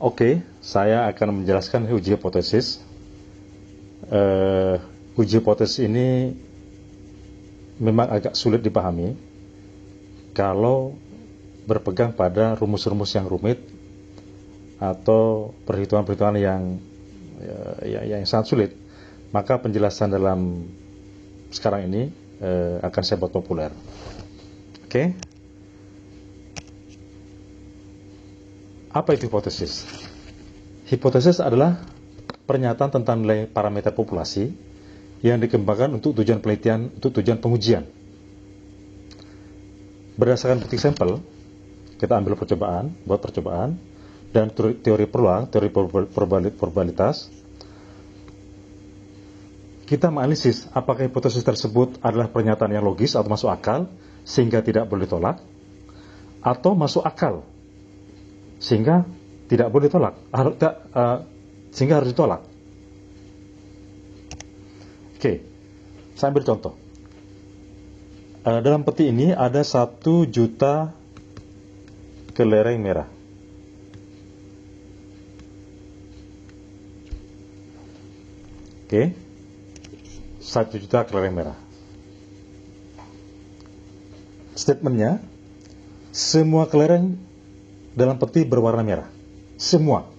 Oke, saya akan menjelaskan uji hipotesis. Uji hipotesis ini memang agak sulit dipahami kalau berpegang pada rumus-rumus yang rumit atau perhitungan-perhitungan yang sangat sulit. Maka penjelasan dalam sekarang ini akan saya buat populer. Oke. Apa itu hipotesis? Hipotesis adalah pernyataan tentang nilai parameter populasi yang dikembangkan untuk tujuan penelitian, untuk tujuan pengujian. Berdasarkan bukti sampel, kita ambil percobaan, buat percobaan, dan teori peluang, teori probabilitas. Kita menganalisis apakah hipotesis tersebut adalah pernyataan yang logis atau masuk akal, sehingga tidak boleh ditolak, atau masuk akal, sehingga tidak boleh ditolak, sehingga harus ditolak. Oke, saya ambil contoh. Dalam peti ini ada 1 juta kelereng merah. Oke, 1 juta kelereng merah. Statementnya, semua kelereng dalam peti berwarna merah. Semua.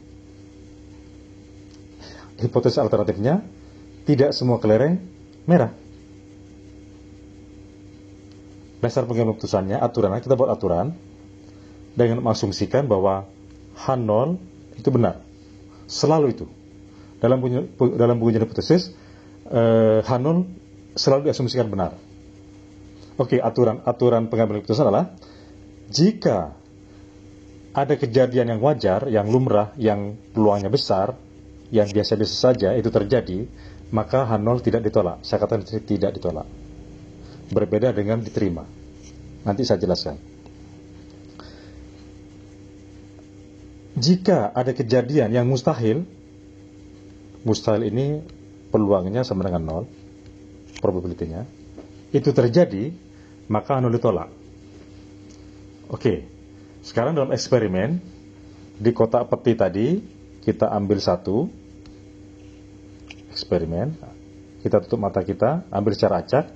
Hipotesis alternatifnya, tidak semua kelereng merah. Dasar pengambilan keputusannya, aturannya, kita buat aturan dengan mengasumsikan bahwa H0 itu benar. Selalu itu. Dalam pengujian hipotesis, H0 selalu diasumsikan benar. Oke, aturan pengambilan keputusan adalah jika ada kejadian yang wajar, yang lumrah, yang peluangnya besar, yang biasa-biasa saja itu terjadi, maka H0 tidak ditolak. Saya katakan tidak ditolak. Berbeda dengan diterima. Nanti saya jelaskan. Jika ada kejadian yang mustahil ini peluangnya sama dengan 0, probability-nya, itu terjadi, maka H0 ditolak. Oke. Sekarang dalam eksperimen, di kotak peti tadi, kita ambil 1 eksperimen, kita tutup mata kita, ambil secara acak,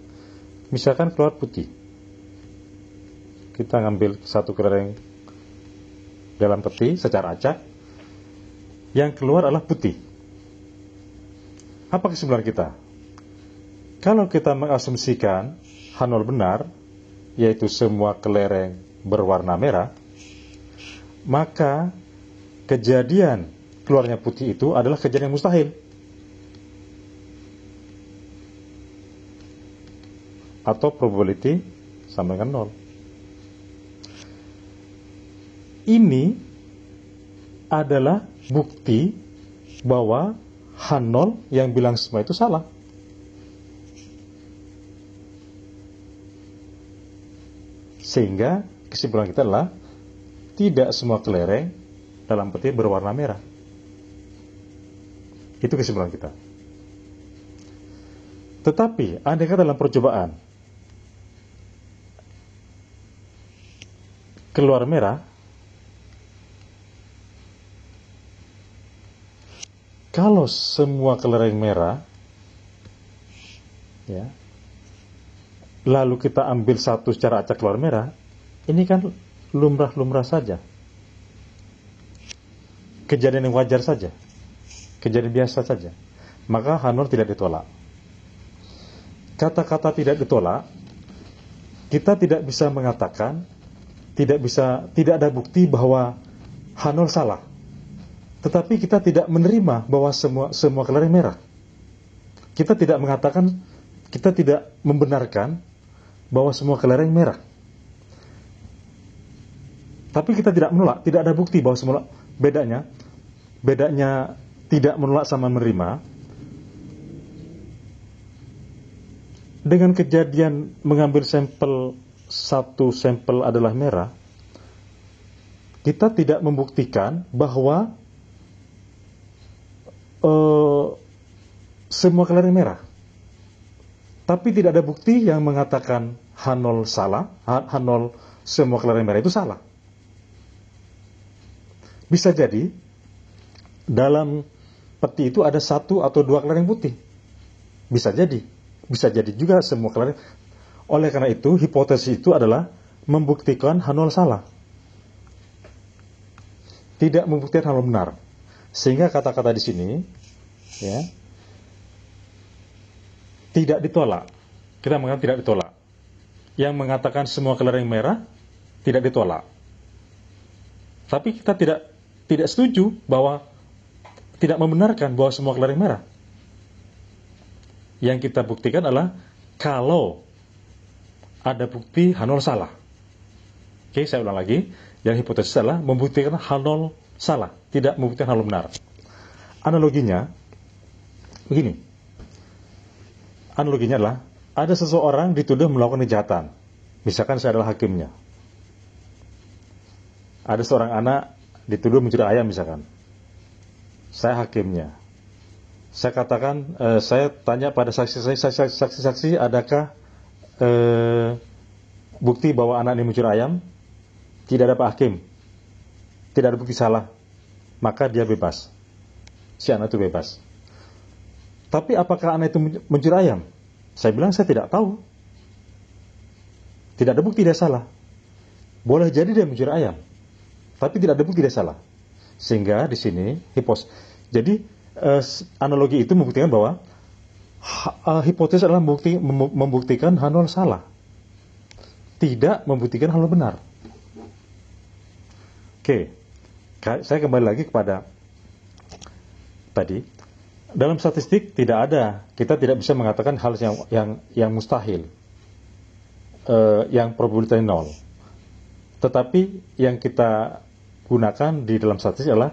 misalkan keluar putih. Kita ngambil 1 kelereng dalam peti secara acak, yang keluar adalah putih. Apa kesimpulan kita? Kalau kita mengasumsikan H0 benar, yaitu semua kelereng berwarna merah, maka kejadian keluarnya putih itu adalah kejadian yang mustahil. Atau probability sama dengan 0. Ini adalah bukti bahwa H0 yang bilang semua itu salah. Sehingga kesimpulan kita adalah tidak semua kelereng dalam peti berwarna merah. Itu kesimpulan kita. Tetapi, andai kata dalam percobaan keluar merah, kalau semua kelereng merah, ya, lalu kita ambil 1 secara acak keluar merah, ini kan lumrah-lumrah saja. Kejadian yang wajar saja. Kejadian biasa saja. Maka H0 tidak ditolak. Kata-kata tidak ditolak, kita tidak bisa mengatakan, tidak ada bukti bahwa H0 salah. Tetapi kita tidak menerima bahwa semua kelereng merah. Kita tidak mengatakan, kita tidak membenarkan bahwa semua kelereng merah. Tapi kita tidak menolak, tidak ada bukti bahwa semua bedanya tidak menolak sama menerima. Dengan kejadian mengambil sampel, 1 sampel adalah merah, kita tidak membuktikan bahwa semua kelereng merah. Tapi tidak ada bukti yang mengatakan H0 salah, semua kelereng merah itu salah. Bisa jadi dalam peti itu ada satu atau dua kelereng putih. Bisa jadi juga semua kelereng. Oleh karena itu, hipotesis itu adalah membuktikan H0 salah, tidak membuktikan H0 benar. Sehingga kata-kata di sini, ya, tidak ditolak. Kita mengatakan tidak ditolak. Yang mengatakan semua kelereng merah tidak ditolak. Tapi kita tidak setuju bahwa tidak membenarkan bahwa semua kelereng merah. Yang kita buktikan adalah kalau ada bukti H0 salah. Oke, saya ulang lagi. Yang hipotesis adalah membuktikan H0 salah, tidak membuktikan H0 benar. Analoginya begini. Analoginya adalah ada seseorang dituduh melakukan kejahatan. Misalkan saya adalah hakimnya. Ada seorang anak dituduh mencuri ayam misalkan. Saya hakimnya. Saya katakan, saya tanya pada saksi-saksi, adakah bukti bahwa anak ini mencuri ayam? Tidak ada, Pak Hakim. Tidak ada bukti salah. Maka dia bebas. Si anak itu bebas. Tapi apakah anak itu mencuri ayam? Saya bilang saya tidak tahu. Tidak ada bukti dia salah. Boleh jadi dia mencuri ayam, tapi tidak ada bukti dia salah. Sehingga di sini jadi analogi itu membuktikan bahwa hipotesis adalah membuktikan H0 salah, tidak membuktikan H0 benar. Oke, saya kembali lagi kepada tadi. Dalam statistik kita tidak bisa mengatakan hal yang mustahil, yang probabilitasnya 0. Tetapi yang kita gunakan di dalam statistik adalah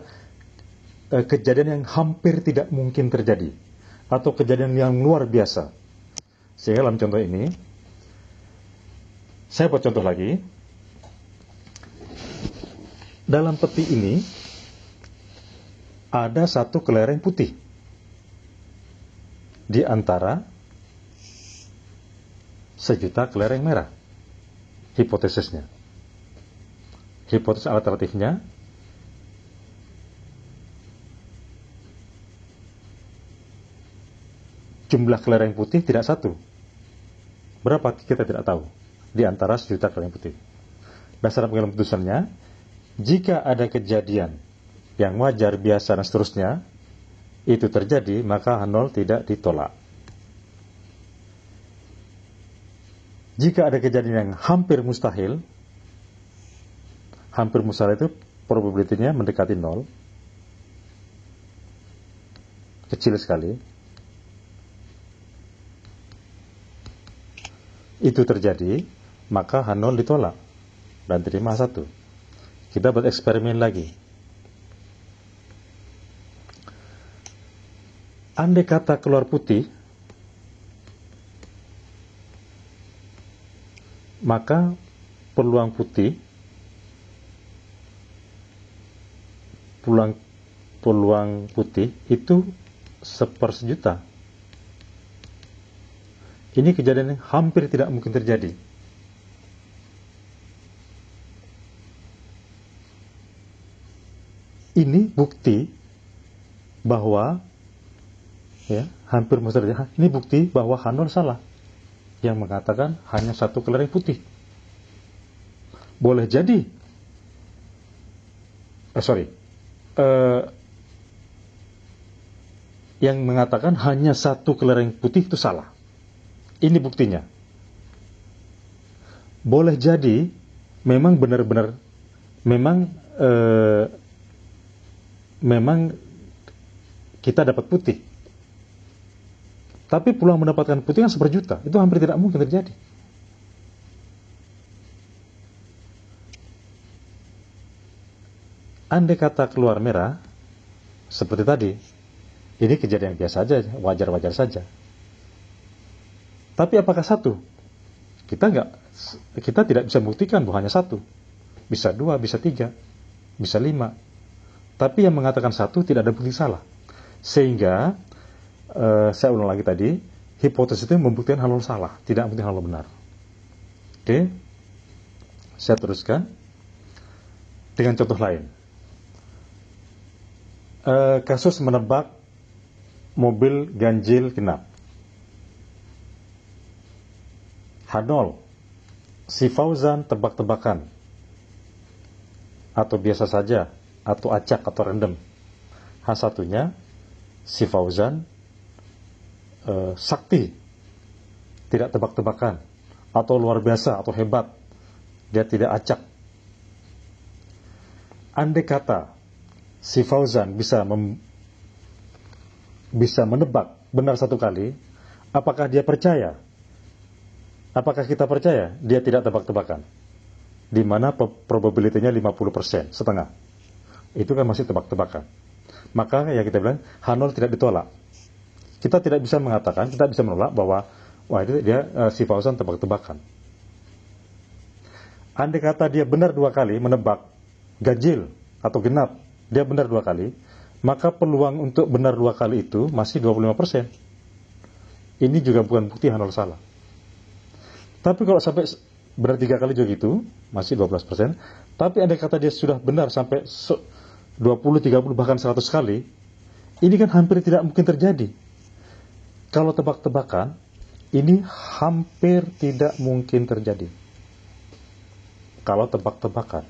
kejadian yang hampir tidak mungkin terjadi, atau kejadian yang luar biasa. Sehingga dalam contoh ini, saya buat contoh lagi. Dalam peti ini ada satu kelereng putih di antara 1.000.000 kelereng merah. Hipotesisnya. Hipotesis alternatifnya, jumlah kelereng putih tidak satu. Berapa kita tidak tahu. Di antara 1.000.000 kelereng putih. Dasar pengambilan putusannya, jika ada kejadian yang wajar, biasa, dan seterusnya, itu terjadi, maka H0 tidak ditolak. Jika ada kejadian yang hampir mustahil itu probabilitasnya mendekati 0, kecil sekali, itu terjadi, maka H0 ditolak dan terima 1. Kita buat eksperimen lagi. Andai kata keluar putih, maka peluang putih, peluang putih itu 1/1.000.000. Ini kejadian yang hampir tidak mungkin terjadi. Ini bukti bahwa hampir mustahil terjadi. Ini bukti bahwa H0 salah, yang mengatakan hanya satu kelereng putih. Boleh jadi yang mengatakan hanya satu kelereng putih itu salah. Ini buktinya. Boleh jadi memang benar-benar memang kita dapat putih. Tapi peluang mendapatkan putih kan 1/1.000.000. Itu hampir tidak mungkin terjadi. Andai kata keluar merah, seperti tadi, ini kejadian biasa saja, wajar-wajar saja. Tapi apakah satu? Kita tidak bisa buktikan bahwa hanya satu. Bisa 2, bisa 3, bisa 5. Tapi yang mengatakan satu tidak ada bukti salah. Sehingga saya ulang lagi tadi, hipotesis itu membuktikan H0 salah, tidak membuktikan H0 benar. Oke, saya teruskan dengan contoh lain. kasus menebak mobil ganjil genap. H0, si Fauzan tebak-tebakan, atau biasa saja, atau acak, atau random. H1-nya, si Fauzan sakti, tidak tebak-tebakan, atau luar biasa, atau hebat, dia tidak acak. Andai kata si Fauzan bisa menebak benar satu kali, apakah dia percaya? Apakah kita percaya dia tidak tebak-tebakan? Di mana probabilitasnya 50%, setengah. Itu kan masih tebak-tebakan. Maka ya kita bilang H0 tidak ditolak. Kita tidak bisa mengatakan, kita bisa menolak bahwa wah itu dia si Fauzan tebak-tebakan. Andai kata dia benar 2 kali menebak ganjil atau genap, dia benar 2 kali, maka peluang untuk benar 2 kali itu masih 25%. Ini juga bukan bukti H0 salah. Tapi kalau sampai benar 3 kali juga gitu, masih 12%. Tapi andai kata dia sudah benar sampai 20, 30, bahkan 100 kali, ini kan hampir tidak mungkin terjadi. Kalau tebak-tebakan, ini hampir tidak mungkin terjadi. Kalau tebak-tebakan,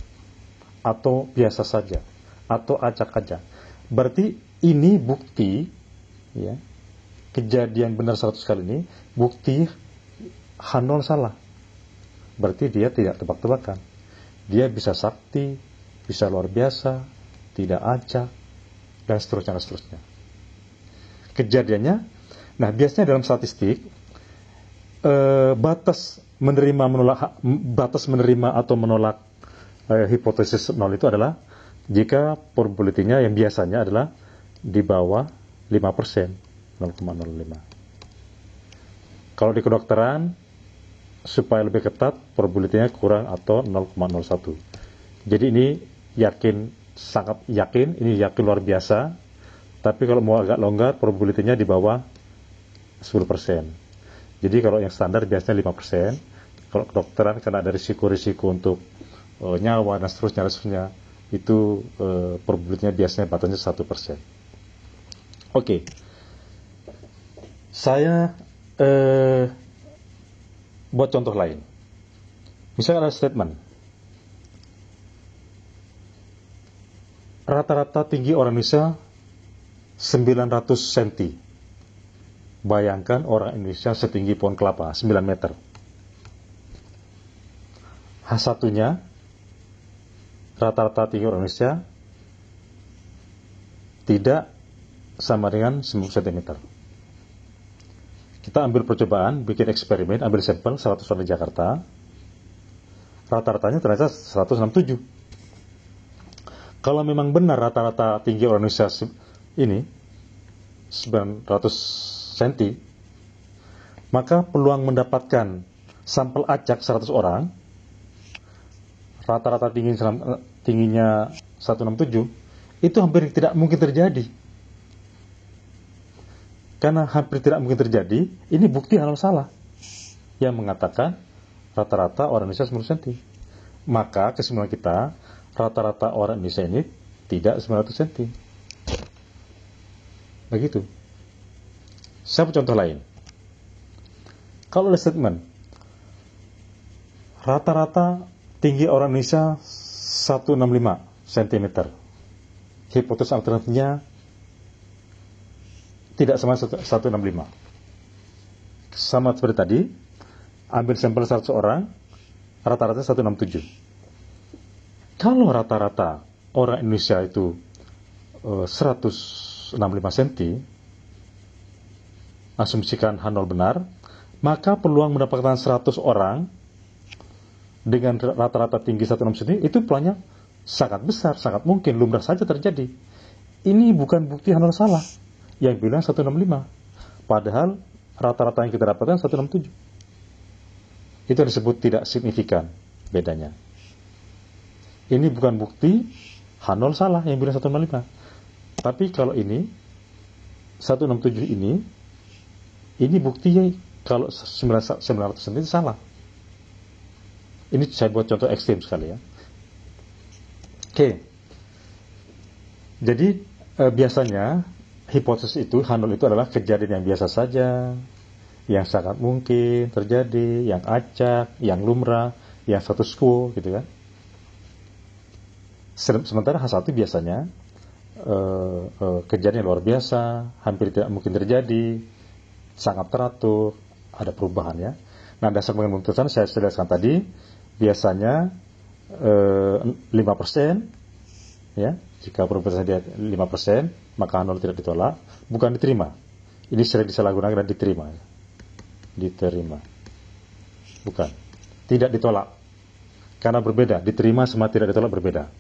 atau biasa saja, atau acak-acak. Berarti ini bukti, ya, kejadian benar 100 kali ini, bukti H0 salah. Berarti dia tidak tebak-tebakan. Dia bisa sakti, bisa luar biasa, tidak acak, dan seterusnya. Kejadiannya, nah biasanya dalam statistik, batas menerima atau menolak hipotesis 0 itu adalah jika probability-nya yang biasanya adalah di bawah 5%, 0,05. Kalau di kedokteran, supaya lebih ketat, probability-nya kurang atau 0,01. Jadi ini yakin, sangat yakin, ini yakin luar biasa. Tapi kalau mau agak longgar, probability-nya di bawah 10%. Jadi kalau yang standar biasanya 5%. Kalau kedokteran karena ada risiko-risiko untuk nyawa dan seterusnya, itu probability-nya biasanya batasnya 1%. Oke. Saya buat contoh lain. Misalnya ada statement, rata-rata tinggi orang Indonesia 900 cm. Bayangkan orang Indonesia setinggi pohon kelapa, 9 meter. H1-nya, rata-rata tinggi orang Indonesia tidak sama dengan 10 cm. Kita ambil percobaan, bikin eksperimen, ambil sampel 100 orang di Jakarta, rata-ratanya ternyata 167. Kalau memang benar rata-rata tinggi orang Indonesia ini 900 cm, maka peluang mendapatkan sampel acak 100 orang, rata-rata tingginya 167, itu hampir tidak mungkin terjadi. Karena hampir tidak mungkin terjadi, ini bukti H0 salah yang mengatakan rata-rata orang Indonesia 10 cm. Maka kesimpulan kita, rata-rata orang Indonesia ini tidak 900 cm. Begitu. Saya contoh lain. Kalau ada statement, rata-rata tinggi orang Indonesia 165 cm. Hipotesis alternatifnya tidak sama 165. Sama seperti tadi, ambil sampel 100 orang, rata-rata 167. Kalau rata-rata orang Indonesia itu 165 cm, asumsikan H0 benar, maka peluang mendapatkan 100 orang dengan rata-rata tinggi 165 cm itu peluangnya sangat besar, sangat mungkin, lumrah saja terjadi. Ini bukan bukti H0 salah yang bilang 165, padahal rata-rata yang kita dapatkan 167. Itu disebut tidak signifikan bedanya. Ini bukan bukti H0 salah yang bilang 165. Tapi kalau ini 167 ini buktinya kalau 900 cm itu salah. Ini saya buat contoh ekstrim sekali ya. Oke. Jadi biasanya hipotesis itu, H0 itu adalah kejadian yang biasa saja, yang sangat mungkin terjadi, yang acak, yang lumrah, yang status quo, gitu kan. Sementara H1 biasanya kejadian yang luar biasa, hampir tidak mungkin terjadi, sangat teratur, ada perubahan ya. Nah, dasar pengambilan keputusan saya jelaskan tadi, biasanya 5%, ya, jika perubahan dia 5%, maka H0 tidak ditolak, bukan diterima. Ini sering disalahgunakan dan diterima. Diterima. Bukan. Tidak ditolak. Karena berbeda. Diterima sama tidak ditolak berbeda.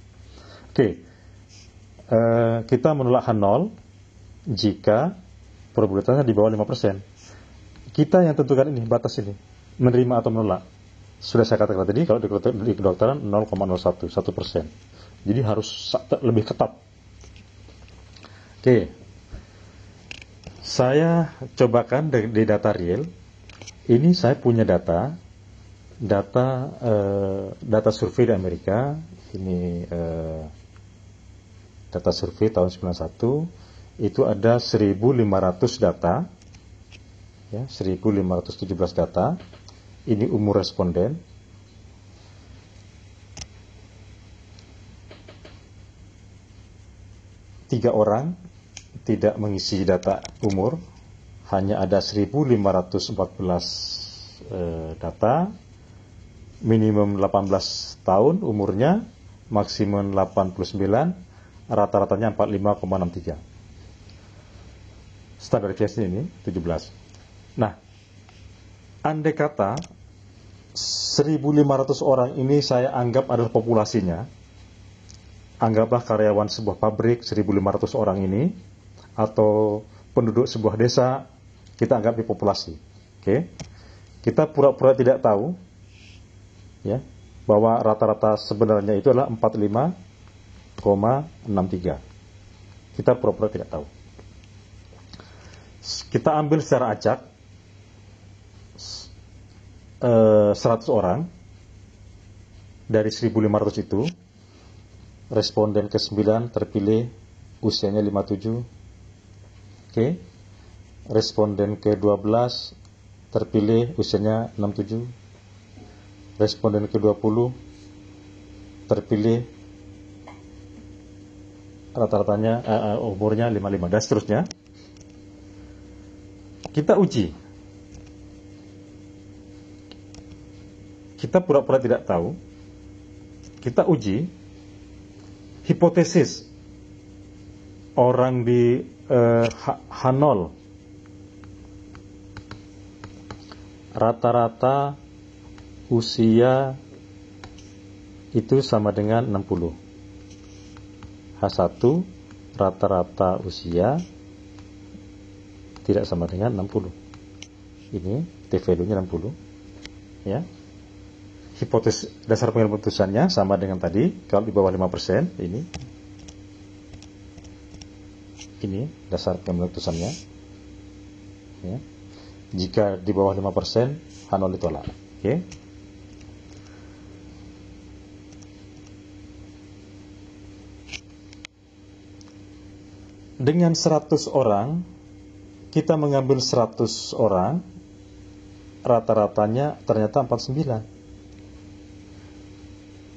Oke. Kita menolak H0 jika probabilitasnya di bawah 5%. Kita yang tentukan ini, batas ini. Menerima atau menolak. Sudah saya katakan tadi, kalau di kedokteran 0,01, 1%. Jadi harus lebih ketat. Oke. Saya cobakan di data real. Ini saya punya data survei di Amerika. Ini data survei tahun 91. Itu ada 1.500 data. Ya, 1.517 data. Ini umur responden. Tiga orang tidak mengisi data umur, hanya ada 1.514 data, minimum 18 tahun umurnya, maksimum 89, rata-ratanya 45,63. Standar deviasi ini 17. Nah, andai kata 1.500 orang ini saya anggap adalah populasinya, anggaplah karyawan sebuah pabrik 1.500 orang ini, atau penduduk sebuah desa, kita anggap di populasi. Oke. Kita pura-pura tidak tahu, ya, bahwa rata-rata sebenarnya itu adalah 45,63. Kita pura-pura tidak tahu. Kita ambil secara acak 100 orang dari 1.500 itu. Responden ke-9 terpilih usianya 57. Oke. Responden ke-12 terpilih usianya 67. Responden ke-20 terpilih rata-ratanya umurnya 55 dan seterusnya. Kita uji. Kita pura-pura tidak tahu. Kita uji hipotesis orang di H0 rata-rata usia itu sama dengan 60. H1 rata-rata usia tidak sama dengan 60. Ini T-value-nya 60. Ya. Hipotesis dasar pengambilan keputusannya sama dengan tadi. Kalau di bawah 5%, ini dasar pengambilan keputusannya, ya. Jika di bawah 5%, H0 ditolak. Oke. Dengan 100 orang, kita mengambil 100 orang, rata-ratanya ternyata 49.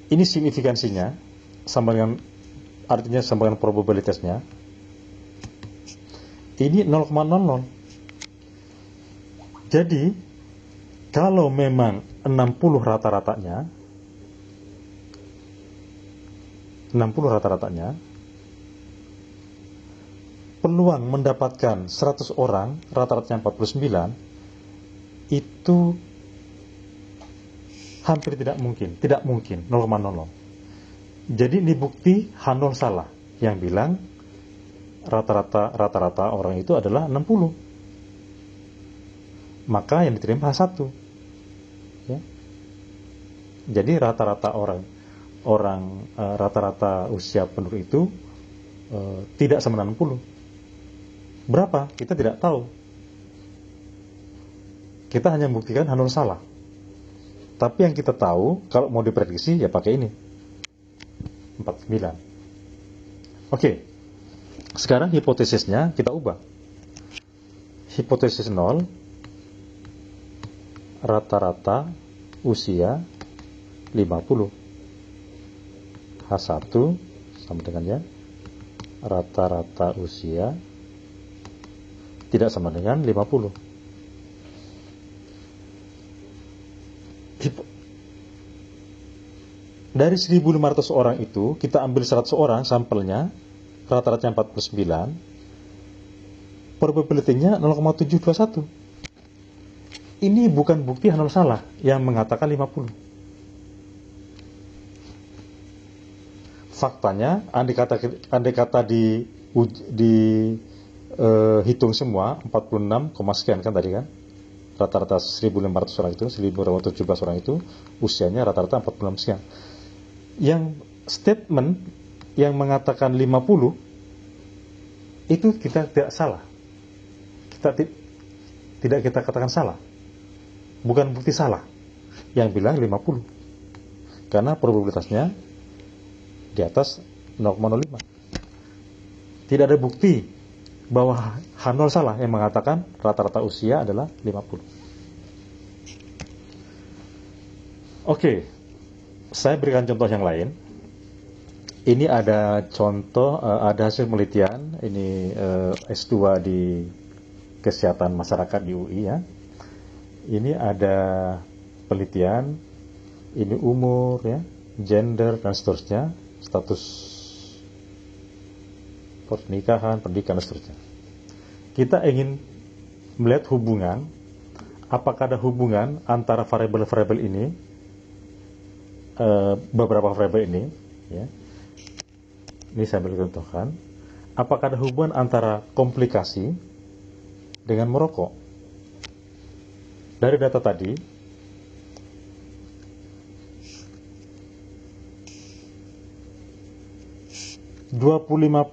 Ini signifikansinya sama dengan, artinya sama dengan probabilitasnya. Ini 0,00. Jadi kalau memang 60 rata-ratanya, peluang mendapatkan 100 orang, rata-ratanya 49, itu hampir tidak mungkin, 0,00. Jadi ini bukti H0 salah, yang bilang rata-rata orang itu adalah 60. Maka yang diterima H1. Ya. Jadi rata-rata rata-rata usia penduduk itu tidak sama 60. Berapa? Kita tidak tahu. Kita hanya membuktikan H0 salah. Tapi yang kita tahu, kalau mau diprediksi, ya pakai ini. 49. Oke. Sekarang hipotesisnya kita ubah. Hipotesis 0, rata-rata usia 50. H1 sama dengannya rata-rata usia tidak sama dengan 50. Dari 1.500 orang itu kita ambil 100 orang sampelnya, rata-ratanya 49, probability-nya 0,721. Ini bukan bukti Hanol salah yang mengatakan 50. Faktanya, andai kata hitung semua 46, sekian kan tadi kan, rata-rata 1.500 orang itu, 1.517 orang itu usianya rata-rata 46 sekian. Yang statement yang mengatakan 50 itu kita tidak salah, tidak kita katakan salah, bukan bukti salah yang bilang 50, karena probabilitasnya di atas 0,05. Tidak ada bukti bahwa Hanol salah yang mengatakan rata-rata usia adalah 50. Oke, saya berikan contoh yang lain. Ini ada contoh, ada hasil penelitian, ini S2 di Kesehatan Masyarakat di UI ya. Ini ada penelitian, ini umur ya, gender dan seterusnya, status pernikahan, pendidikan dan seterusnya. Kita ingin melihat hubungan, apakah ada hubungan antara variabel-variabel ini, beberapa variabel ini ya. Ini saya beri contohkan, apakah ada hubungan antara komplikasi dengan merokok. Dari data tadi, dua puluh lima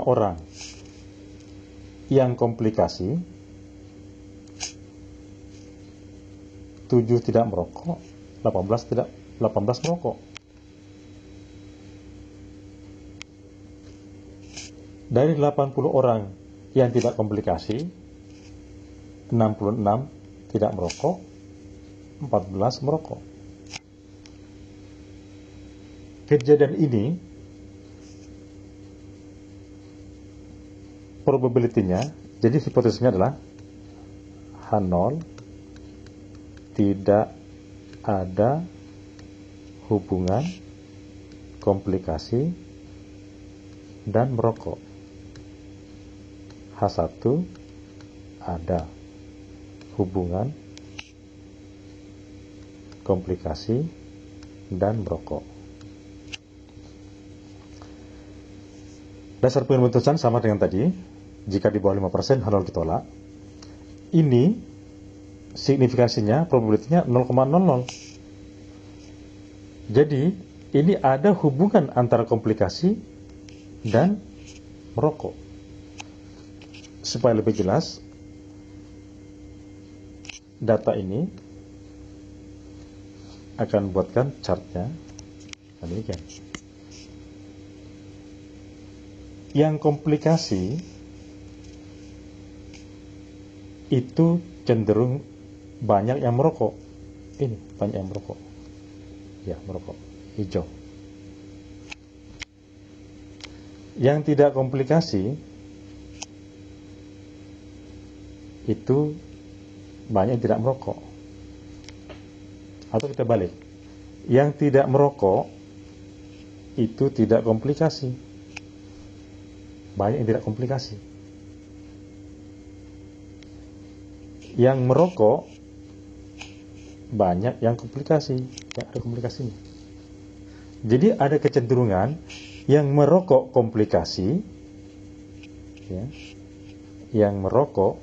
orang yang komplikasi, 7 tidak merokok, 18 merokok. Dari 80 orang yang tidak komplikasi, 66 tidak merokok, 14 merokok. Kejadian ini probability-nya, jadi hipotesisnya adalah H0 tidak ada hubungan komplikasi dan merokok. H1 ada hubungan komplikasi dan merokok. Dasar pengeputusan sama dengan tadi. Jika di bawah 5% H0 ditolak. Ini signifikansinya, probabilitasnya 0,00. Jadi ini ada hubungan antara komplikasi dan merokok. Supaya lebih jelas, data ini akan buatkan chartnya. Demikian. Yang komplikasi itu cenderung banyak yang merokok. Ini banyak yang merokok. Ya, merokok. Hijau. Yang tidak komplikasi itu banyak yang tidak merokok. Atau kita balik. Yang tidak merokok itu tidak komplikasi. Banyak yang tidak komplikasi. Yang merokok banyak yang komplikasi, yang ada komplikasinya. Jadi ada kecenderungan yang merokok komplikasi, ya, yang merokok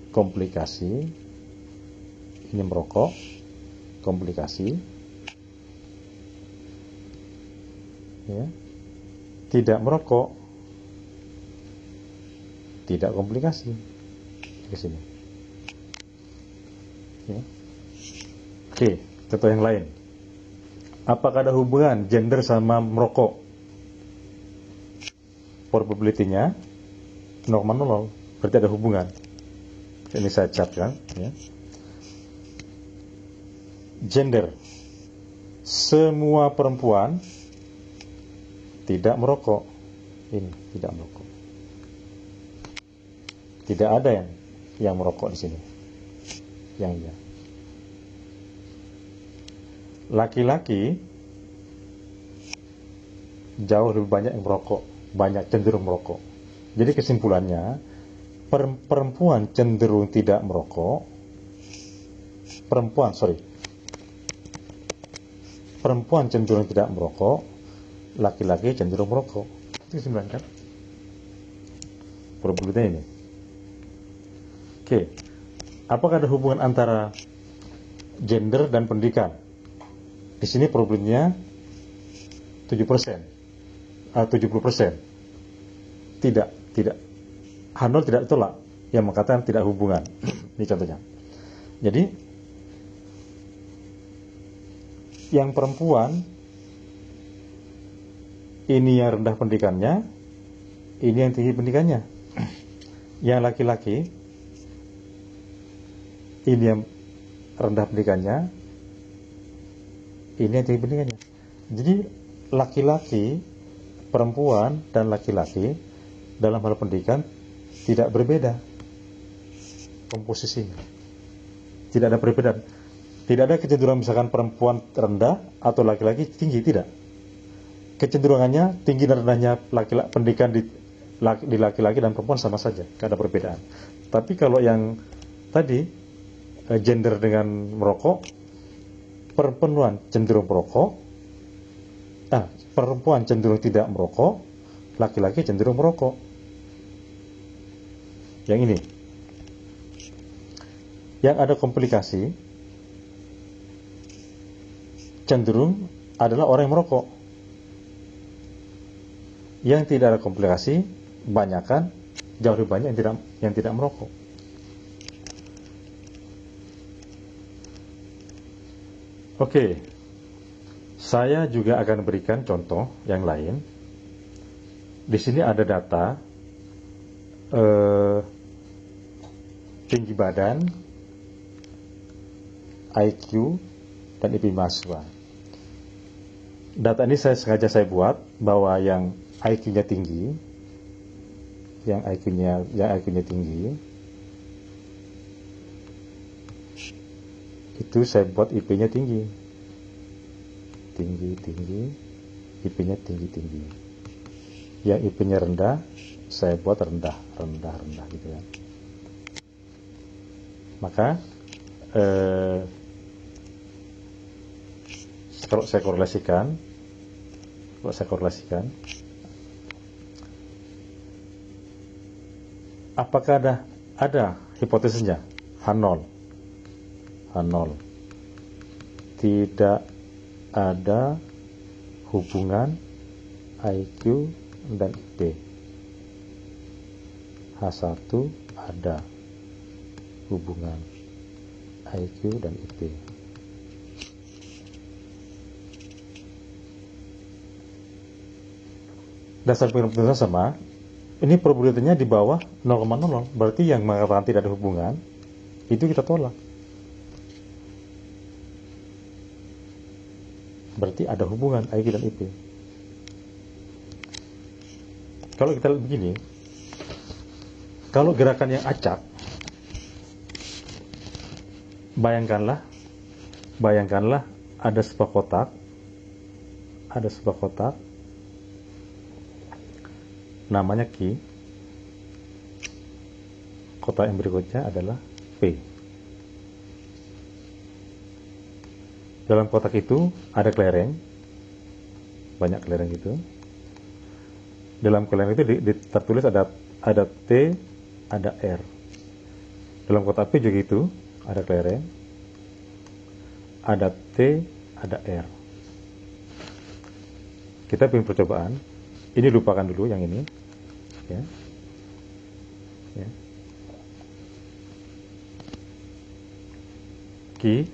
komplikasi, ini merokok komplikasi, ya, tidak merokok tidak komplikasi. Di sini. Ya. Oke, contoh yang lain. Apakah ada hubungan gender sama merokok? probability-nya 0,0, berarti ada hubungan. Ini saya catkan ya. Gender, semua perempuan tidak merokok. Ini tidak merokok. Tidak ada yang merokok di sini. Yang iya. Laki-laki jauh lebih banyak yang merokok, banyak cenderung merokok. Jadi kesimpulannya, perempuan cenderung tidak merokok. Perempuan cenderung tidak merokok, laki-laki cenderung merokok. Itu kesimpulan kan? Probabilitasnya ini. Oke. Apakah ada hubungan antara gender dan pendidikan? Di sini probabilitasnya 7%. 70%. Tidak. Hanol tidak tolak yang mengatakan tidak hubungan. Ini contohnya. Jadi yang perempuan ini yang rendah pendidikannya, ini yang tinggi pendidikannya. Yang laki-laki ini yang rendah pendidikannya, ini yang tinggi pendidikannya. Jadi laki-laki, perempuan dan laki-laki dalam hal pendidikan tidak berbeda komposisinya. Tidak ada perbedaan. Tidak ada kecenderungan misalkan perempuan rendah atau laki-laki tinggi, tidak. Kecenderungannya tinggi dan rendahnya laki-laki, pendidikan di laki-laki dan perempuan sama saja, tidak ada perbedaan. Tapi kalau yang tadi gender dengan merokok, perempuan cenderung merokok, perempuan cenderung tidak merokok, laki-laki cenderung merokok. Yang ini, yang ada komplikasi cenderung adalah orang yang merokok. Yang tidak ada komplikasi banyakkan, jauh lebih banyak yang tidak merokok. Oke, saya juga akan berikan contoh yang lain. Di sini ada data tinggi badan, IQ, dan IP mahasiswa. Data ini sengaja saya buat bahwa yang IQ-nya tinggi, yang IQ-nya tinggi, itu saya buat IP-nya tinggi, IP-nya tinggi. Yang IP-nya rendah, saya buat rendah gitu ya. Maka kalau saya korelasikan, apakah ada hipotesisnya H0? Tidak ada hubungan IQ dan IP. H1 ada hubungan IQ dan IP. Dasar penelitian sama. Ini probabilitasnya di bawah 0,00. Berarti yang mengatakan tidak ada hubungan, itu kita tolak. Berarti ada hubungan IQ dan IP. Kalau kita lihat begini, kalau gerakan yang acak, bayangkanlah ada sebuah kotak, namanya Q. Kotak yang berikutnya adalah P. Dalam kotak itu ada kelereng, banyak kelereng itu. Dalam kelereng itu tertulis ada T, ada R. Dalam kotak P juga itu ada kelereng, ada T, ada R. Kita bikin percobaan. Ini lupakan dulu yang ini, ya.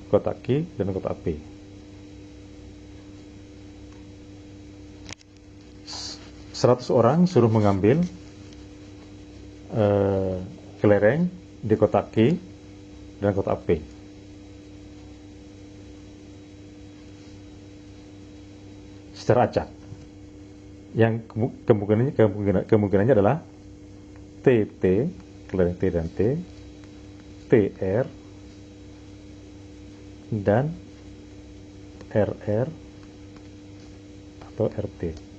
Kotak Q dan kotak P. 100 orang suruh mengambil kelereng di kotak Q dan kotak P. Secara acak. Yang kemungkinannya adalah TT, kelereng T dan T, TR, dan RR atau RT.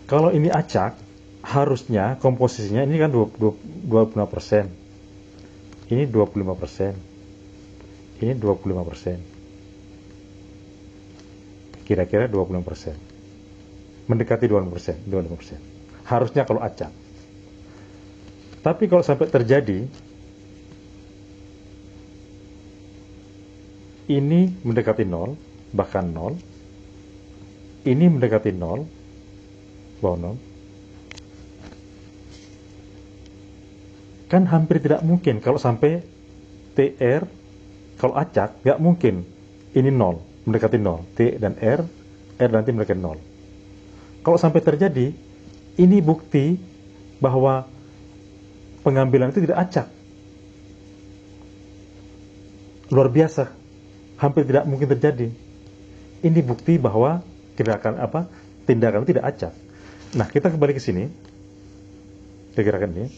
Kalau ini acak, harusnya komposisinya ini kan 25%. Ini 25%. Ini 25%. Kira-kira 25%. Mendekati 25%. Harusnya kalau acak. Tapi kalau sampai terjadi ini mendekati 0, bahkan 0, ini mendekati 0, bawah 0, kan hampir tidak mungkin kalau sampai TR, kalau acak, nggak mungkin ini 0, mendekati 0, T dan R nanti mendekati 0. Kalau sampai terjadi, ini bukti bahwa pengambilan itu tidak acak. Luar biasa, hampir tidak mungkin terjadi. Ini bukti bahwa tindakan itu tidak acak. Nah, kita kembali ke sini, ke gerakan ini.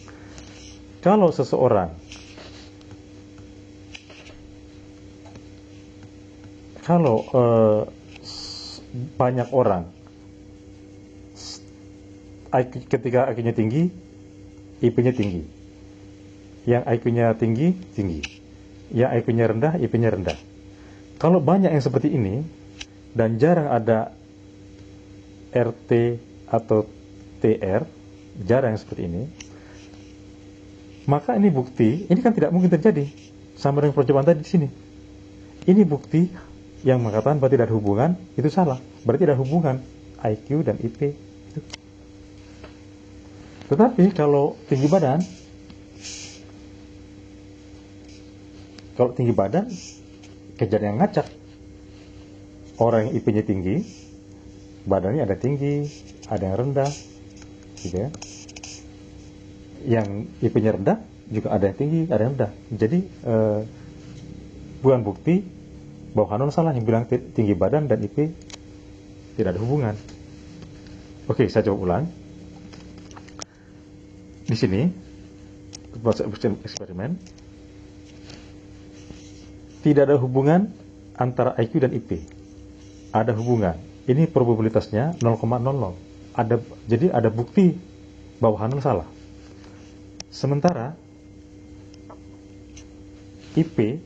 Kalau seseorang, banyak orang, ketika IQ-nya tinggi, IP-nya tinggi. Yang IQ-nya tinggi, tinggi. Yang IQ-nya rendah, IP-nya rendah. Kalau banyak yang seperti ini, dan jarang ada RT atau TR, jarang yang seperti ini, maka ini bukti, ini kan tidak mungkin terjadi. Sama dengan percobaan tadi di sini. Ini bukti yang mengatakan bahwa tidak ada hubungan, itu salah. Berarti ada hubungan IQ dan IP. Tetapi kalau tinggi badan, kejadian yang ngacak. Orang yang IP-nya tinggi, badannya ada tinggi, ada yang rendah, gitu ya. Yang IP-nya rendah juga ada yang tinggi, ada yang rendah. Jadi bukan bukti bahwa Hanon salah yang bilang tinggi badan dan IP tidak ada hubungan. Oke, saya coba ulang. Di sini, proses eksperimen, tidak ada hubungan antara IQ dan IP. Ada hubungan. Ini probabilitasnya 0,00. Jadi ada bukti bahwa Hanon salah. Sementara IP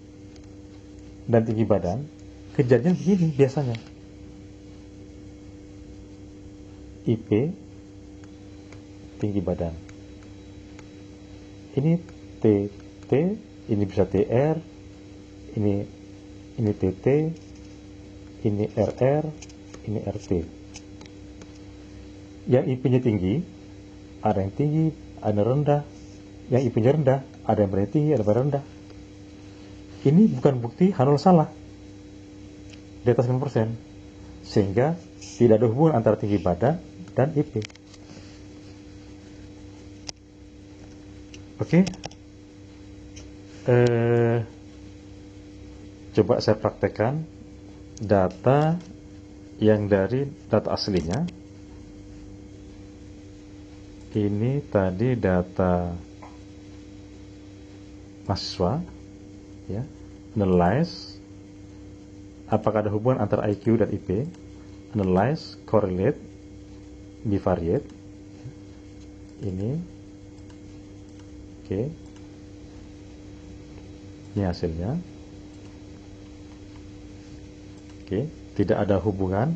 dan tinggi badan, kejadian begini biasanya. IP, tinggi badan. Ini TT, ini bisa TR, ini TT, ini RR, ini RT. Yang IP-nya tinggi, ada yang tinggi, ada yang rendah. Yang IP-nya rendah, ada yang berarti tinggi, ada yang rendah. Ini bukan bukti Hanon salah di atas 5%. Sehingga tidak ada hubungan antara tinggi badan dan IP. Oke. Coba saya praktekkan data yang dari data aslinya. Ini tadi data mahasiswa, ya. Analyze apakah ada hubungan antara IQ dan IP. Analyze, correlate, bivariate. Ini, oke. Ini hasilnya. Oke, tidak ada hubungan,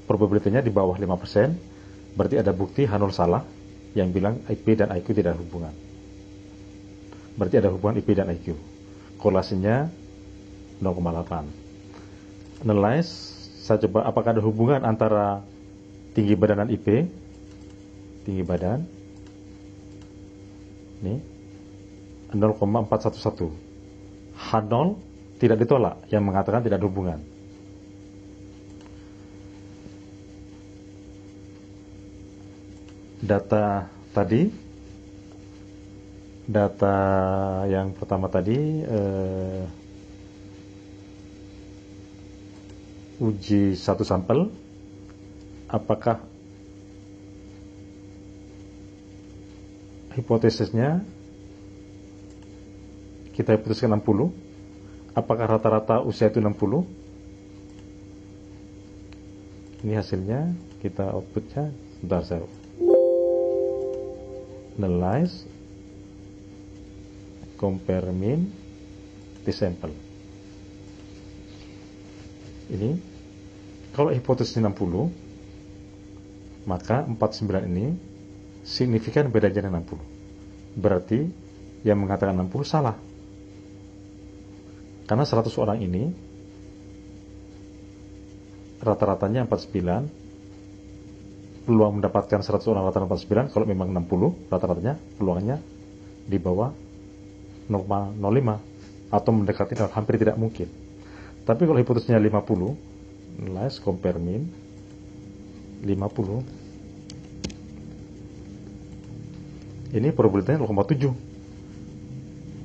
probabilitasnya di bawah 5%, berarti ada bukti Hanon salah yang bilang IP dan IQ tidak ada hubungan. Berarti ada hubungan IP dan IQ. Korelasinya 0,8. Analyze, saya coba apakah ada hubungan antara tinggi badan dan IP. Tinggi badan, ini 0,411. Hanon tidak ditolak, yang mengatakan tidak ada hubungan. data tadi, data yang pertama tadi, uji satu sampel, apakah hipotesisnya kita hipotetiskan 60, apakah rata-rata usia itu 60? Ini hasilnya, kita outputnya, sebentar saya analyze, compare mean, t-sample. Ini, kalau hipotesisnya 60, maka 49 ini signifikan bedanya dengan 60. Berarti yang mengatakan 60 salah. Karena 100 orang ini rata-ratanya 49, peluang mendapatkan 100 orang rata-rata 49, kalau memang 60 rata-ratanya, peluangnya di bawah 0,05 atau mendekati hampir tidak mungkin. Tapi kalau hipotesisnya 50, let's compare mean 50, ini probabilitasnya 0,7.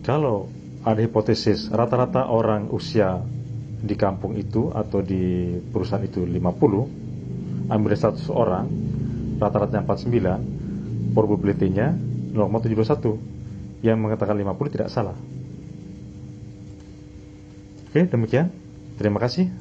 Kalau ada hipotesis rata-rata orang usia di kampung itu atau di perusahaan itu 50, ambil 100 orang, rata-ratanya 49, probability-nya 0,71. Yang mengatakan 50 tidak salah. Oke, demikian. Terima kasih.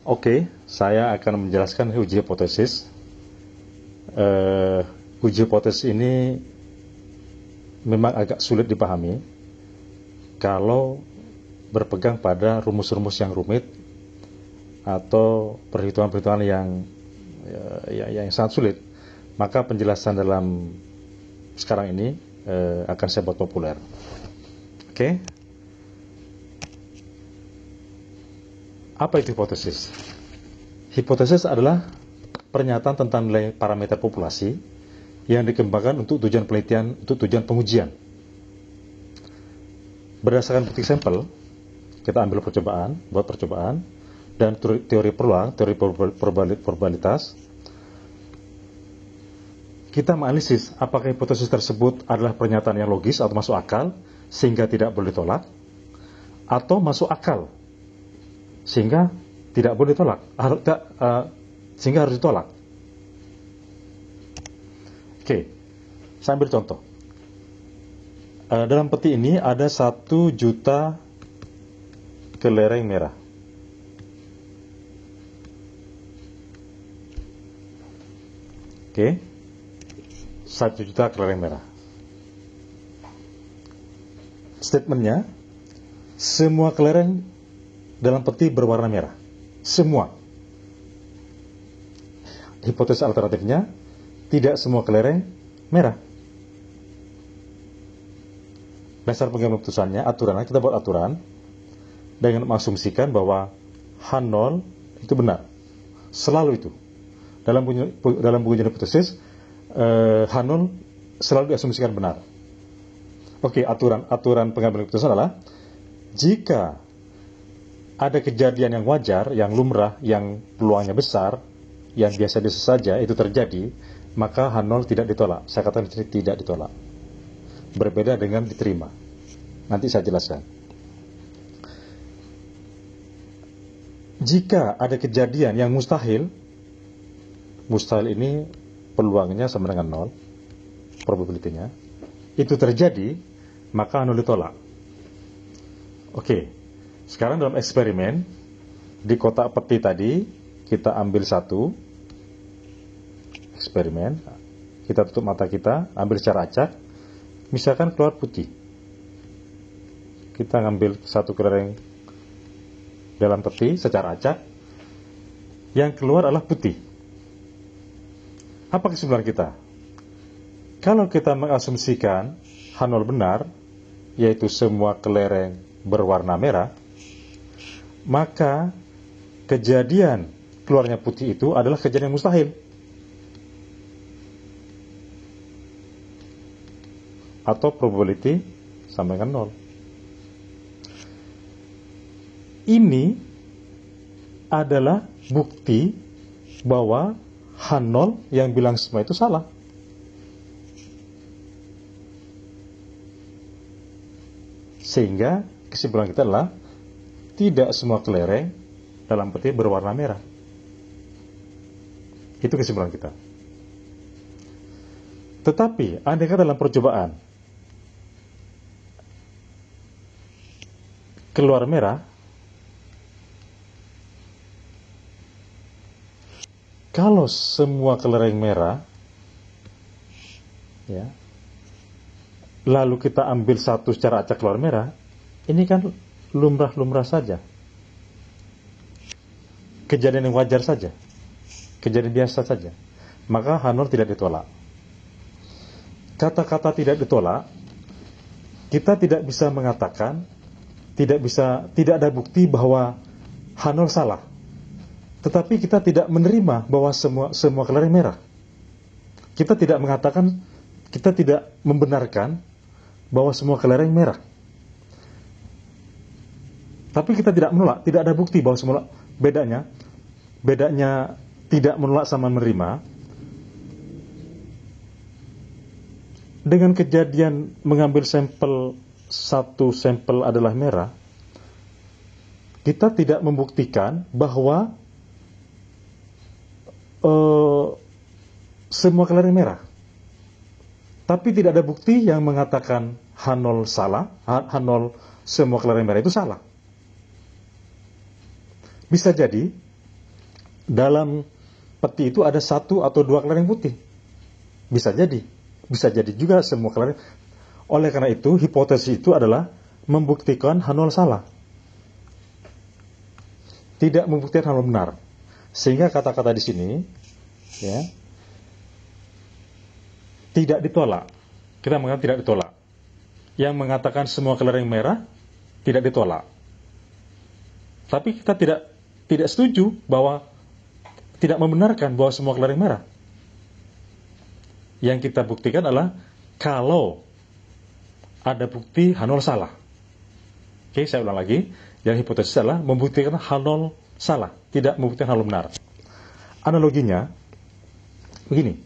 Oke, saya akan menjelaskan uji hipotesis. Uji hipotesis ini memang agak sulit dipahami kalau berpegang pada rumus-rumus yang rumit atau perhitungan-perhitungan yang sangat sulit. Maka penjelasan dalam sekarang ini akan saya buat populer. Oke. Apa itu hipotesis? Hipotesis adalah pernyataan tentang nilai parameter populasi yang dikembangkan untuk tujuan penelitian, untuk tujuan pengujian. Berdasarkan bukti sampel, kita ambil percobaan, buat percobaan, dan teori peluang, teori probabilitas. Kita menganalisis apakah hipotesis tersebut adalah pernyataan yang logis atau masuk akal, sehingga tidak boleh ditolak, atau masuk akal, sehingga tidak boleh ditolak, sehingga harus ditolak. Oke, saya ambil contoh. Dalam peti ini ada 1 juta kelereng merah. Oke, 1 juta kelereng merah. Statementnya, semua kelereng dalam peti berwarna merah. Semua. Hipotesis alternatifnya, tidak semua kelereng merah. Dasar pengambilan keputusannya, aturannya, kita buat aturan dengan mengasumsikan bahwa H0 itu benar. Selalu itu. Dalam pengujian hipotesis, H0 selalu diasumsikan benar. Oke, aturan pengambilan keputusan adalah jika ada kejadian yang wajar, yang lumrah, yang peluangnya besar, yang biasa-biasa saja itu terjadi, maka H0 tidak ditolak. Saya katakan tidak ditolak. Berbeda dengan diterima. Nanti saya jelaskan. Jika ada kejadian yang mustahil ini peluangnya sama dengan 0, probability-nya, itu terjadi, maka 0 ditolak. Oke, sekarang dalam eksperimen, di kotak peti tadi, kita ambil 1 eksperimen, kita tutup mata kita, ambil secara acak, misalkan keluar putih. Kita ngambil 1 kelereng dalam peti secara acak, yang keluar adalah putih. Apa kesimpulan kita? Kalau kita mengasumsikan H0 benar, yaitu semua kelereng berwarna merah, maka kejadian keluarnya putih itu adalah kejadian mustahil. Atau probability sama dengan 0. Ini adalah bukti bahwa H0 yang bilang semua itu salah. Sehingga kesimpulan kita adalah tidak semua kelereng dalam peti berwarna merah. Itu kesimpulan kita. Tetapi andaikan dalam percobaan keluar merah, kalau semua kelereng merah, ya, lalu kita ambil 1 secara acak keluar merah, ini kan lumrah-lumrah saja, kejadian yang wajar saja, kejadian biasa saja, maka H0 tidak ditolak. Kata-kata tidak ditolak, kita tidak bisa mengatakan, tidak ada bukti bahwa H0 salah. Tetapi kita tidak menerima bahwa semua kelereng merah. Kita tidak mengatakan, kita tidak membenarkan bahwa semua kelereng merah. Tapi kita tidak menolak, tidak ada bukti bahwa semua bedanya tidak menolak sama menerima. Dengan kejadian mengambil sampel, 1 sampel adalah merah, kita tidak membuktikan bahwa semua kelereng merah. Tapi tidak ada bukti yang mengatakan H0 salah, H0 semua kelereng merah itu salah. Bisa jadi dalam peti itu ada 1 atau 2 kelereng putih. Bisa jadi juga semua kelereng. Oleh karena itu, hipotesis itu adalah membuktikan H0 salah, tidak membuktikan H0 benar. Sehingga kata-kata di sini, ya, tidak ditolak. Kita mengatakan tidak ditolak. Yang mengatakan semua kelereng merah tidak ditolak. Tapi kita tidak setuju bahwa tidak membenarkan bahwa semua kelereng merah. Yang kita buktikan adalah kalau ada bukti H0 salah. Oke, saya ulang lagi. Yang hipotesis adalah membuktikan H0 salah, tidak membuktikan H0 benar. Analoginya begini.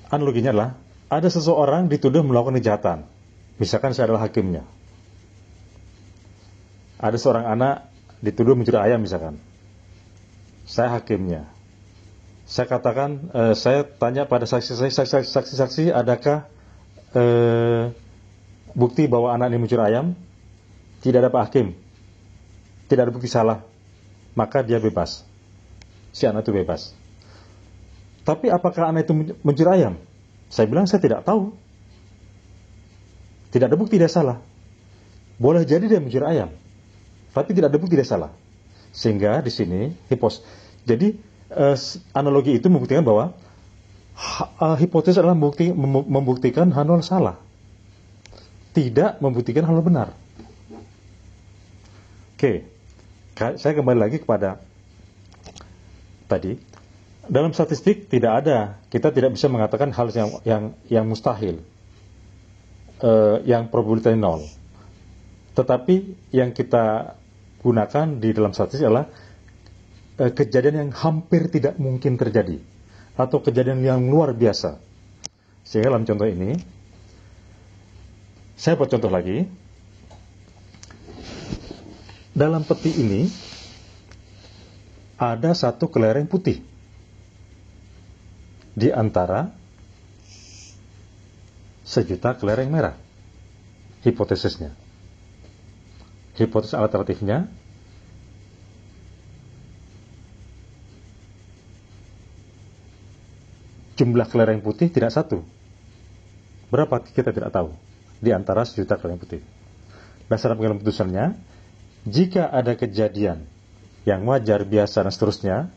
Analoginya adalah ada seseorang dituduh melakukan kejahatan. Misalkan saya adalah hakimnya. Ada seorang anak dituduh mencuri ayam misalkan. Saya hakimnya. Saya katakan, saya tanya pada saksi-saksi, adakah bukti bahwa anak ini mencuri ayam? Tidak ada, Pak Hakim. Tidak ada bukti salah. Maka dia bebas. Si anak itu bebas. Tapi apakah anak itu mencuri ayam? Saya bilang saya tidak tahu. Tidak ada bukti dia salah. Boleh jadi dia mencuri ayam, tapi tidak ada bukti dia salah. Sehingga di sini jadi analogi itu membuktikan bahwa hipotesis adalah membuktikan Hanol salah, tidak membuktikan Hanol benar. Oke, saya kembali lagi kepada tadi. Dalam statistik kita tidak bisa mengatakan hal yang mustahil, yang probabilitasnya nol. Tetapi yang kita gunakan di dalam statistik adalah kejadian yang hampir tidak mungkin terjadi, atau kejadian yang luar biasa. Sehingga dalam contoh ini, saya buat contoh lagi. Dalam peti ini ada satu kelereng putih di antara 1.000.000 kelereng merah. Hipotesisnya. Hipotesis alternatifnya, jumlah kelereng putih tidak satu. Berapa kita tidak tahu. Di antara 1.000.000 kelereng putih. Berdasarkan pengambilan putusannya, jika ada kejadian yang wajar, biasa, dan seterusnya,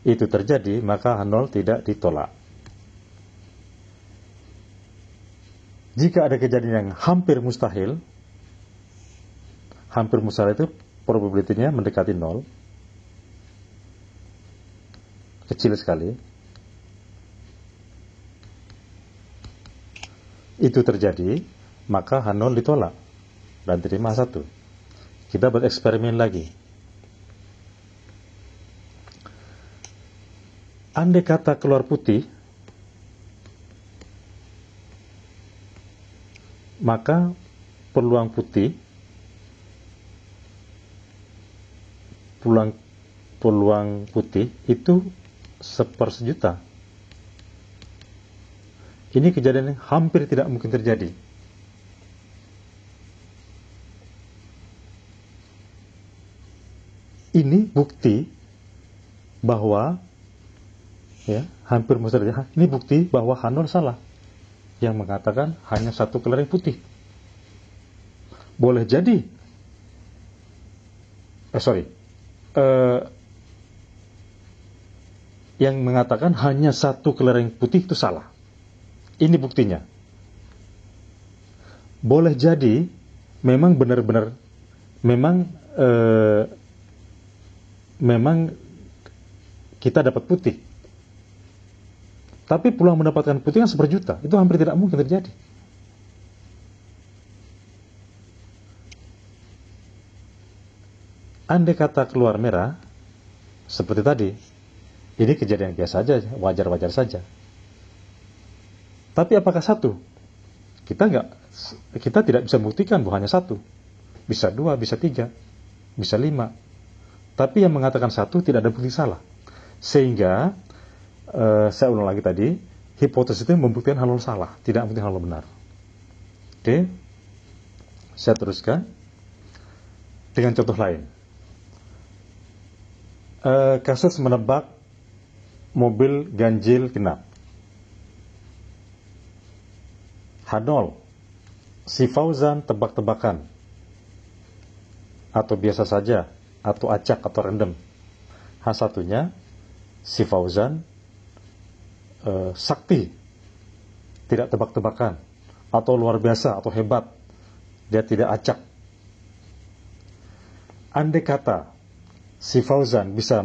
itu terjadi, maka H0 tidak ditolak. Jika ada kejadian yang hampir mustahil itu probability-nya mendekati 0, kecil sekali, itu terjadi, maka H0 ditolak dan terima 1. Kita buat eksperimen lagi. Andai kata keluar putih, maka peluang putih, itu 1/1.000.000. Ini kejadian yang hampir tidak mungkin terjadi. Ini bukti bahwa hampir mustahil. Ini bukti bahwa H0 salah, yang mengatakan hanya satu kelereng putih. Boleh jadi, yang mengatakan hanya satu kelereng putih itu salah. Ini buktinya. Boleh jadi, memang benar-benar, memang kita dapat putih. Tapi peluang mendapatkan putih kan 1/1.000.000. Itu hampir tidak mungkin terjadi. Andai kata keluar merah, seperti tadi, ini kejadian biasa saja, wajar-wajar saja. Tapi apakah 1? Kita tidak bisa membuktikan bahwa hanya 1. Bisa 2, bisa 3, bisa 5. Tapi yang mengatakan 1 tidak ada bukti salah. Sehingga saya ulang lagi tadi, hipotesis itu membuktikan H0 salah, tidak membuktikan H0 benar. Oke, saya teruskan dengan contoh lain. Kasus menebak mobil ganjil genap. H0, si Fauzan tebak-tebakan, atau biasa saja, atau acak, atau random. H1-nya, si Fauzan sakti, tidak tebak-tebakan, atau luar biasa, atau hebat, dia tidak acak. Andai kata si Fauzan bisa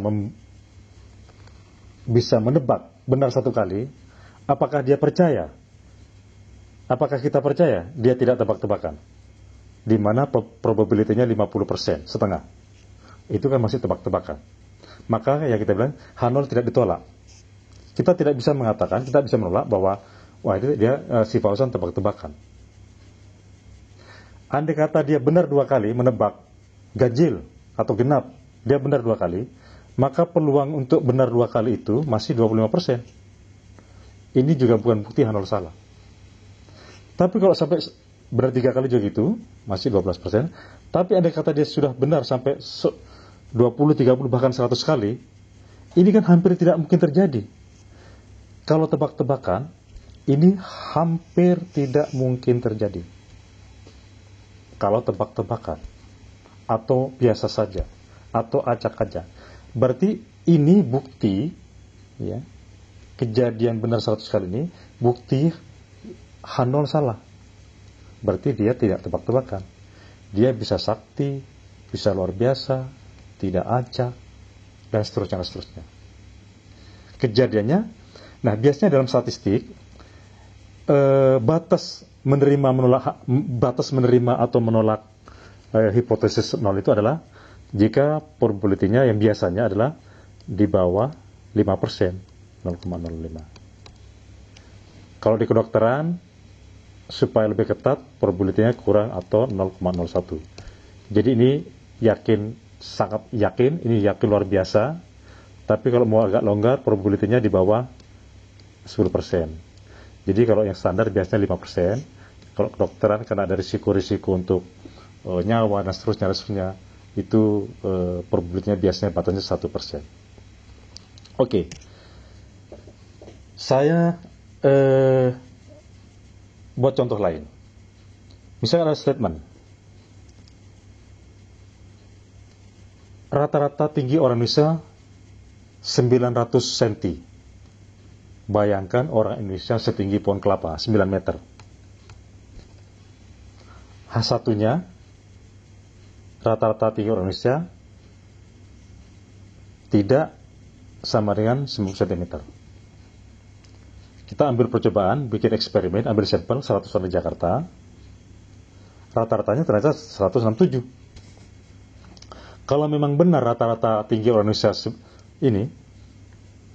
menebak benar 1 kali, apakah dia percaya? Apakah kita percaya dia tidak tebak-tebakan? Di mana probability-nya 50%, setengah. Itu kan masih tebak-tebakan. Maka ya kita bilang H0 tidak ditolak. Kita tidak bisa mengatakan, kita bisa menolak bahwa itu dia si Fauzan tebak-tebakan. Andai kata dia benar 2 kali menebak ganjil, atau genap, dia benar 2 kali, maka peluang untuk benar 2 kali itu masih 25%. Ini juga bukan bukti H0 salah. Tapi kalau sampai benar 3 kali juga gitu, masih 12%. Tapi andai kata dia sudah benar sampai 20, 30, bahkan 100 kali, ini kan hampir tidak mungkin terjadi. Kalau tebak-tebakan, ini hampir tidak mungkin terjadi. Kalau tebak-tebakan, atau biasa saja, atau acak-acak. Berarti ini bukti, ya, kejadian benar 100 kali ini, bukti H0 salah. Berarti dia tidak tebak-tebakan. Dia bisa sakti, bisa luar biasa, tidak acak, dan seterusnya, dan seterusnya. Kejadiannya, nah biasanya dalam statistik, batas menerima atau menolak hipotesis 0 itu adalah jika probability-nya yang biasanya adalah di bawah 5%, 0,05. Kalau di kedokteran, supaya lebih ketat, probability-nya kurang atau 0,01. Jadi ini yakin, sangat yakin, ini yakin luar biasa. Tapi kalau mau agak longgar, probability-nya di bawah 10%. Jadi kalau yang standar biasanya 5%. Kalau kedokteran karena ada risiko-risiko untuk nyawa dan seterusnya, itu probability-nya biasanya batasnya 1%. Oke. Saya buat contoh lain. Misalnya ada statement, rata-rata tinggi orang Indonesia 900 cm. Bayangkan orang Indonesia setinggi pohon kelapa, 9 meter. H1-nya, rata-rata tinggi orang Indonesia tidak sama dengan 10 cm. Kita ambil percobaan, bikin eksperimen, ambil sampel 100 orang di Jakarta. Rata-ratanya ternyata 167. Kalau memang benar rata-rata tinggi orang Indonesia ini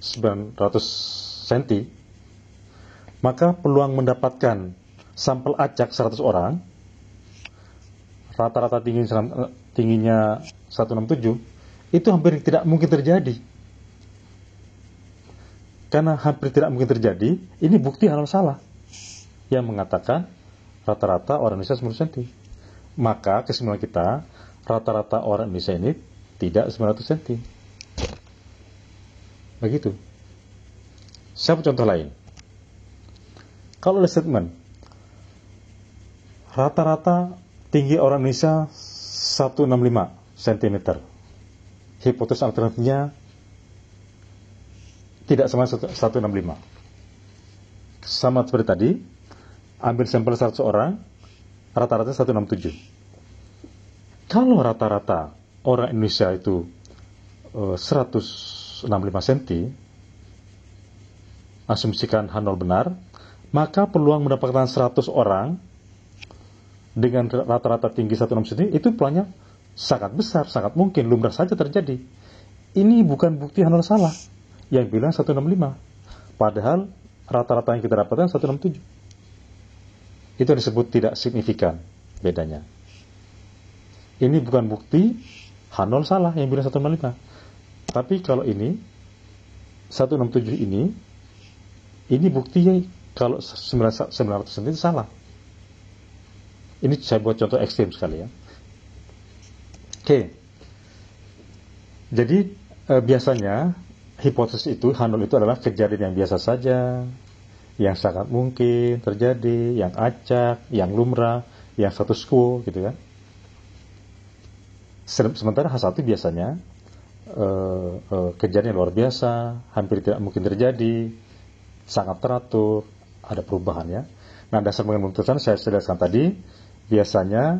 900 cm, maka peluang mendapatkan sampel acak 100 orang, rata-rata tingginya 167, itu hampir tidak mungkin terjadi. Karena hampir tidak mungkin terjadi, ini bukti H0 salah yang mengatakan rata-rata orang Indonesia 10 cm. Maka kesimpulan kita, rata-rata orang Indonesia ini tidak 900 cm. Begitu. Siapa contoh lain? Kalau ada statement, rata-rata tinggi orang Indonesia 165 cm. Hipotesis alternatifnya tidak sama 165. Sama seperti tadi, ambil sampel 100 orang, rata-rata 167. Kalau rata-rata orang Indonesia itu 165 cm, asumsikan H0 benar, maka peluang mendapatkan 100 orang dengan rata-rata tinggi 165 cm, itu peluangnya sangat besar, sangat mungkin, lumrah saja terjadi. Ini bukan bukti H0 salah yang bilang 165. Padahal rata-rata yang kita dapatkan 167. Itu disebut tidak signifikan bedanya. Ini bukan bukti H0 salah yang bilang 165. Tapi kalau ini 167 ini buktinya kalau 900 cm salah. Ini saya buat contoh ekstrim sekali ya. Oke. Jadi biasanya hipotesis itu, H0 itu adalah kejadian yang biasa saja, yang sangat mungkin terjadi, yang acak, yang lumrah, yang status quo, gitu kan. Sementara H1 biasanya kejadian luar biasa, hampir tidak mungkin terjadi, sangat teratur, ada perubahannya. Nah, dasar pengambilan saya jelaskan tadi, biasanya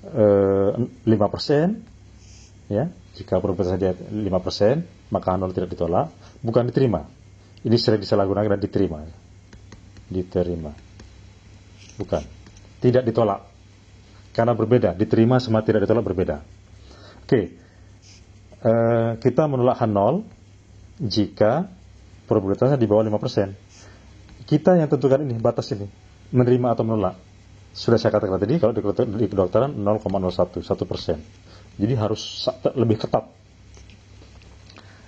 5%, ya, jika probabilitas saja 5%, maka H0 tidak ditolak, bukan diterima. Ini sering disalahgunakan dan diterima. Diterima. Bukan. Tidak ditolak. Karena berbeda. Diterima sama tidak ditolak berbeda. Oke. Kita menolak H0 jika probabilitasnya di bawah 5%. Kita yang tentukan ini, batas ini. Menerima atau menolak. Sudah saya katakan tadi, kalau di kedokteran 0,01, 1%. Jadi harus lebih ketat.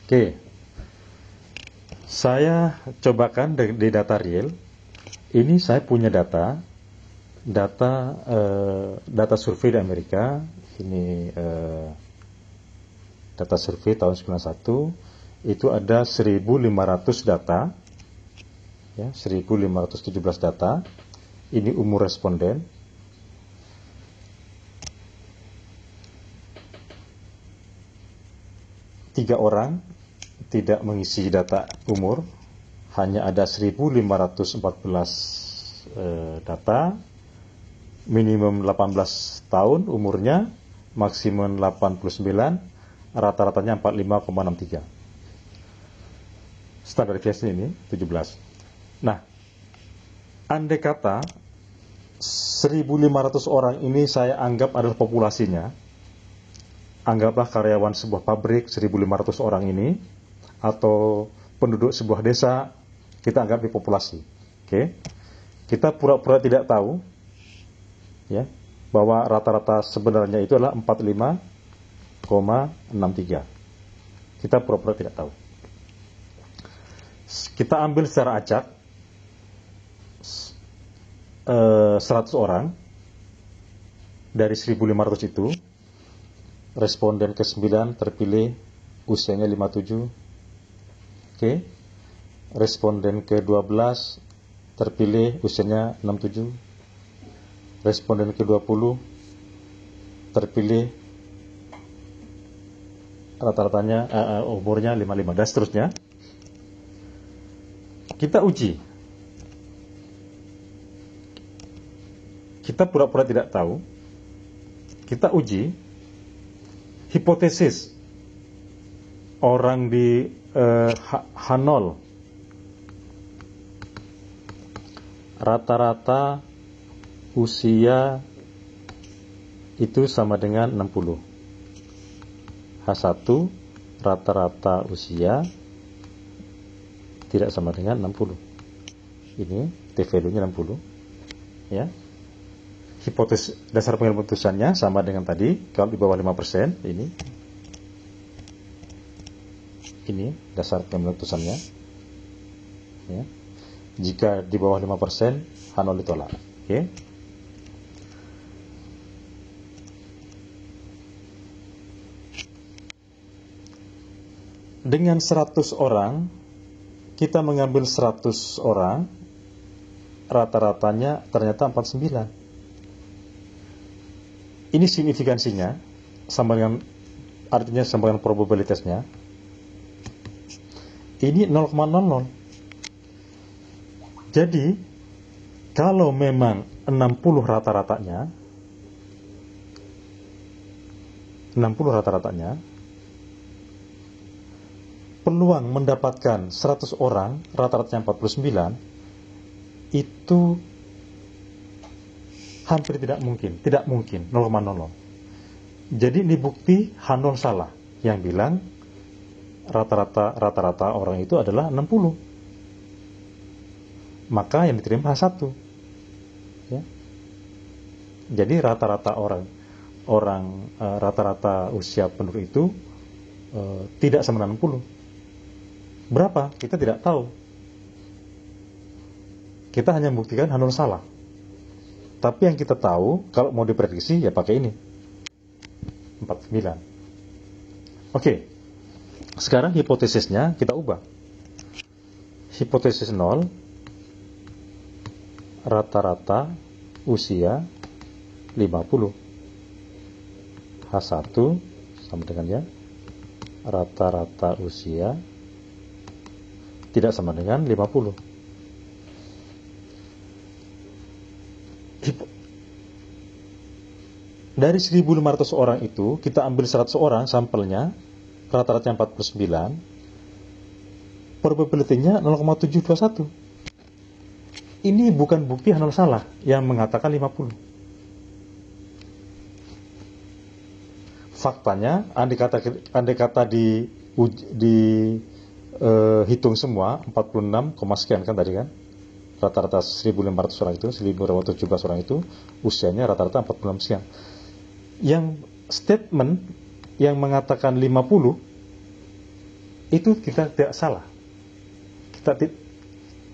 Oke, saya cobakan di data real. Ini saya punya data survei di Amerika. Ini data survei tahun 91. Itu ada 1.500 data, ya, 1.517 data. Ini umur responden. Tiga orang tidak mengisi data umur, hanya ada 1.514 data, minimum 18 tahun umurnya, maksimum 89, rata-ratanya 45,63. Standar deviasi ini 17. Nah, andai kata 1.500 orang ini saya anggap adalah populasinya, anggaplah karyawan sebuah pabrik 1.500 orang ini, atau penduduk sebuah desa, kita anggap di populasi. Oke. Kita pura-pura tidak tahu, ya, bahwa rata-rata sebenarnya itu adalah 45,63. Kita pura-pura tidak tahu. Kita ambil secara acak 100 orang dari 1.500 itu. Responden ke-9 terpilih usianya 57. Oke. Responden ke-12 terpilih usianya 67. Responden ke-20 terpilih rata-ratanya umurnya 55, dan seterusnya. Kita uji. Kita pura-pura tidak tahu. Kita uji hipotesis orang di H0 rata-rata usia itu sama dengan 60. H1 rata-rata usia tidak sama dengan 60. Ini T-value-nya 60, ya. Hipotesis dasar pengambilan putusannya sama dengan tadi. Kalau di bawah 5%, ini dasar pengambilan putusannya, ya. Jika di bawah 5%, H0 ditolak. Oke. Dengan 100 orang, kita mengambil 100 orang, rata-ratanya ternyata 49. Ini signifikansinya sama dengan, artinya sama dengan probabilitasnya. Ini 0,00. Jadi kalau memang 60 rata-ratanya, peluang mendapatkan 100 orang, rata-ratanya 49, itu hampir tidak mungkin, 0,00. Jadi ini bukti H0 salah, yang bilang rata-rata orang itu adalah 60. Maka yang diterima H1. Ya. Jadi rata-rata rata-rata usia penduduk itu tidak sama 60. Berapa? Kita tidak tahu. Kita hanya membuktikan H0 salah. Tapi yang kita tahu, kalau mau diprediksi, ya pakai ini. 49. Oke. Sekarang hipotesisnya kita ubah. Hipotesis 0, rata-rata usia 50. H1 sama dengan ya, rata-rata usia tidak sama dengan 50. Dari 1.500 orang itu, kita ambil 100 orang sampelnya, rata-rata 49, probability-nya 0,721. Ini bukan bukti H0 salah yang mengatakan 50. Faktanya, andai kata hitung semua 46, sekian kan tadi kan, rata-rata 1.500 orang itu, 1.517 orang itu usianya rata-rata 46 sekian. Yang statement yang mengatakan 50 itu kita tidak salah.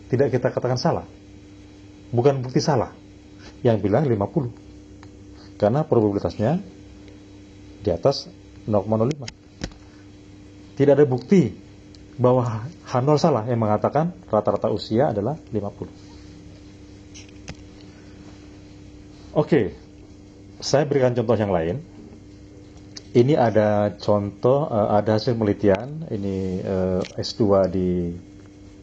Tidak kita katakan salah. Bukan bukti salah. Yang bilang 50. Karena probabilitasnya di atas 0,05. Tidak ada bukti bahwa H0 salah yang mengatakan rata-rata usia adalah 50. Oke, saya berikan contoh yang lain. Ini ada contoh, ada hasil penelitian, ini S2 di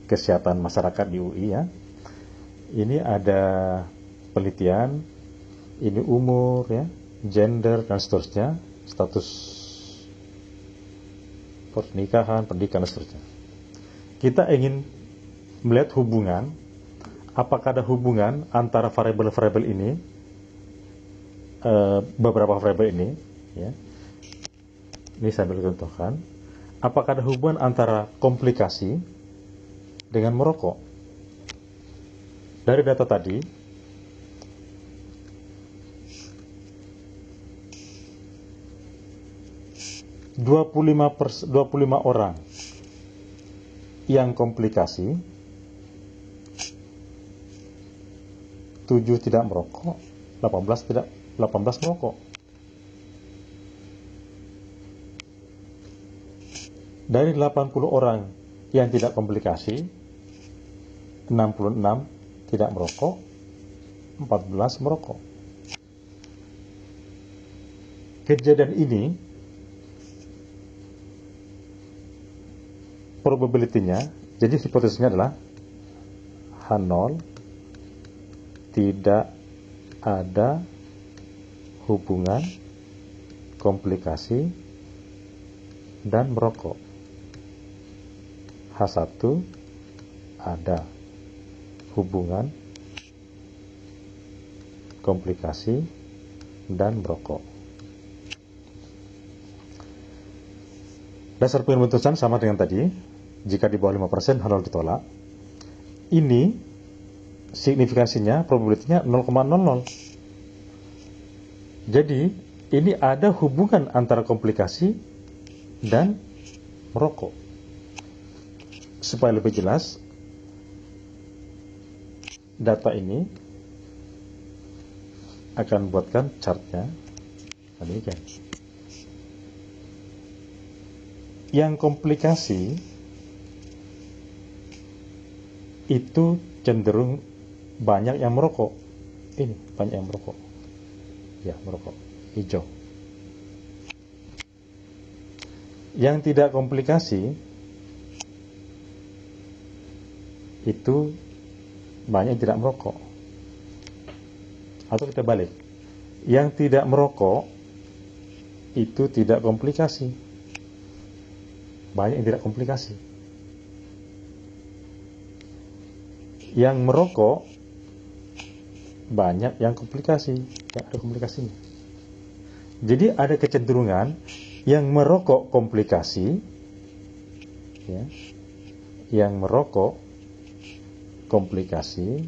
Kesehatan Masyarakat di UI ya. Ini ada penelitian, ini umur ya, gender dan seterusnya, status pernikahan, pendidikan dan seterusnya. Kita ingin melihat hubungan, apakah ada hubungan antara variabel-variabel ini, beberapa variabel ini ya. Ini saya ambil contohkan. Apakah ada hubungan antara komplikasi dengan merokok? Dari data tadi, dua puluh lima orang yang komplikasi, 7 tidak merokok, 18 merokok. Dari 80 orang yang tidak komplikasi, 66 tidak merokok, 14 merokok. Kejadian ini probability-nya, jadi hipotesisnya adalah H0 tidak ada hubungan komplikasi dan merokok. H1 ada hubungan komplikasi dan merokok. Dasar penentuan sama dengan tadi. Jika di bawah 5% H0 ditolak. Ini signifikansinya, probabilitasnya 0,00. Jadi ini ada hubungan antara komplikasi dan merokok. Supaya lebih jelas, data ini akan buatkan chartnya demikian. Yang komplikasi itu cenderung banyak yang merokok. Ini banyak yang merokok. Ya, merokok. Hijau. Yang tidak komplikasi itu banyak yang tidak merokok. Atau kita balik, yang tidak merokok itu tidak komplikasi, banyak yang tidak komplikasi. Yang merokok banyak yang komplikasi, yang ada komplikasinya. Jadi ada kecenderungan yang merokok komplikasi ya, yang merokok komplikasi,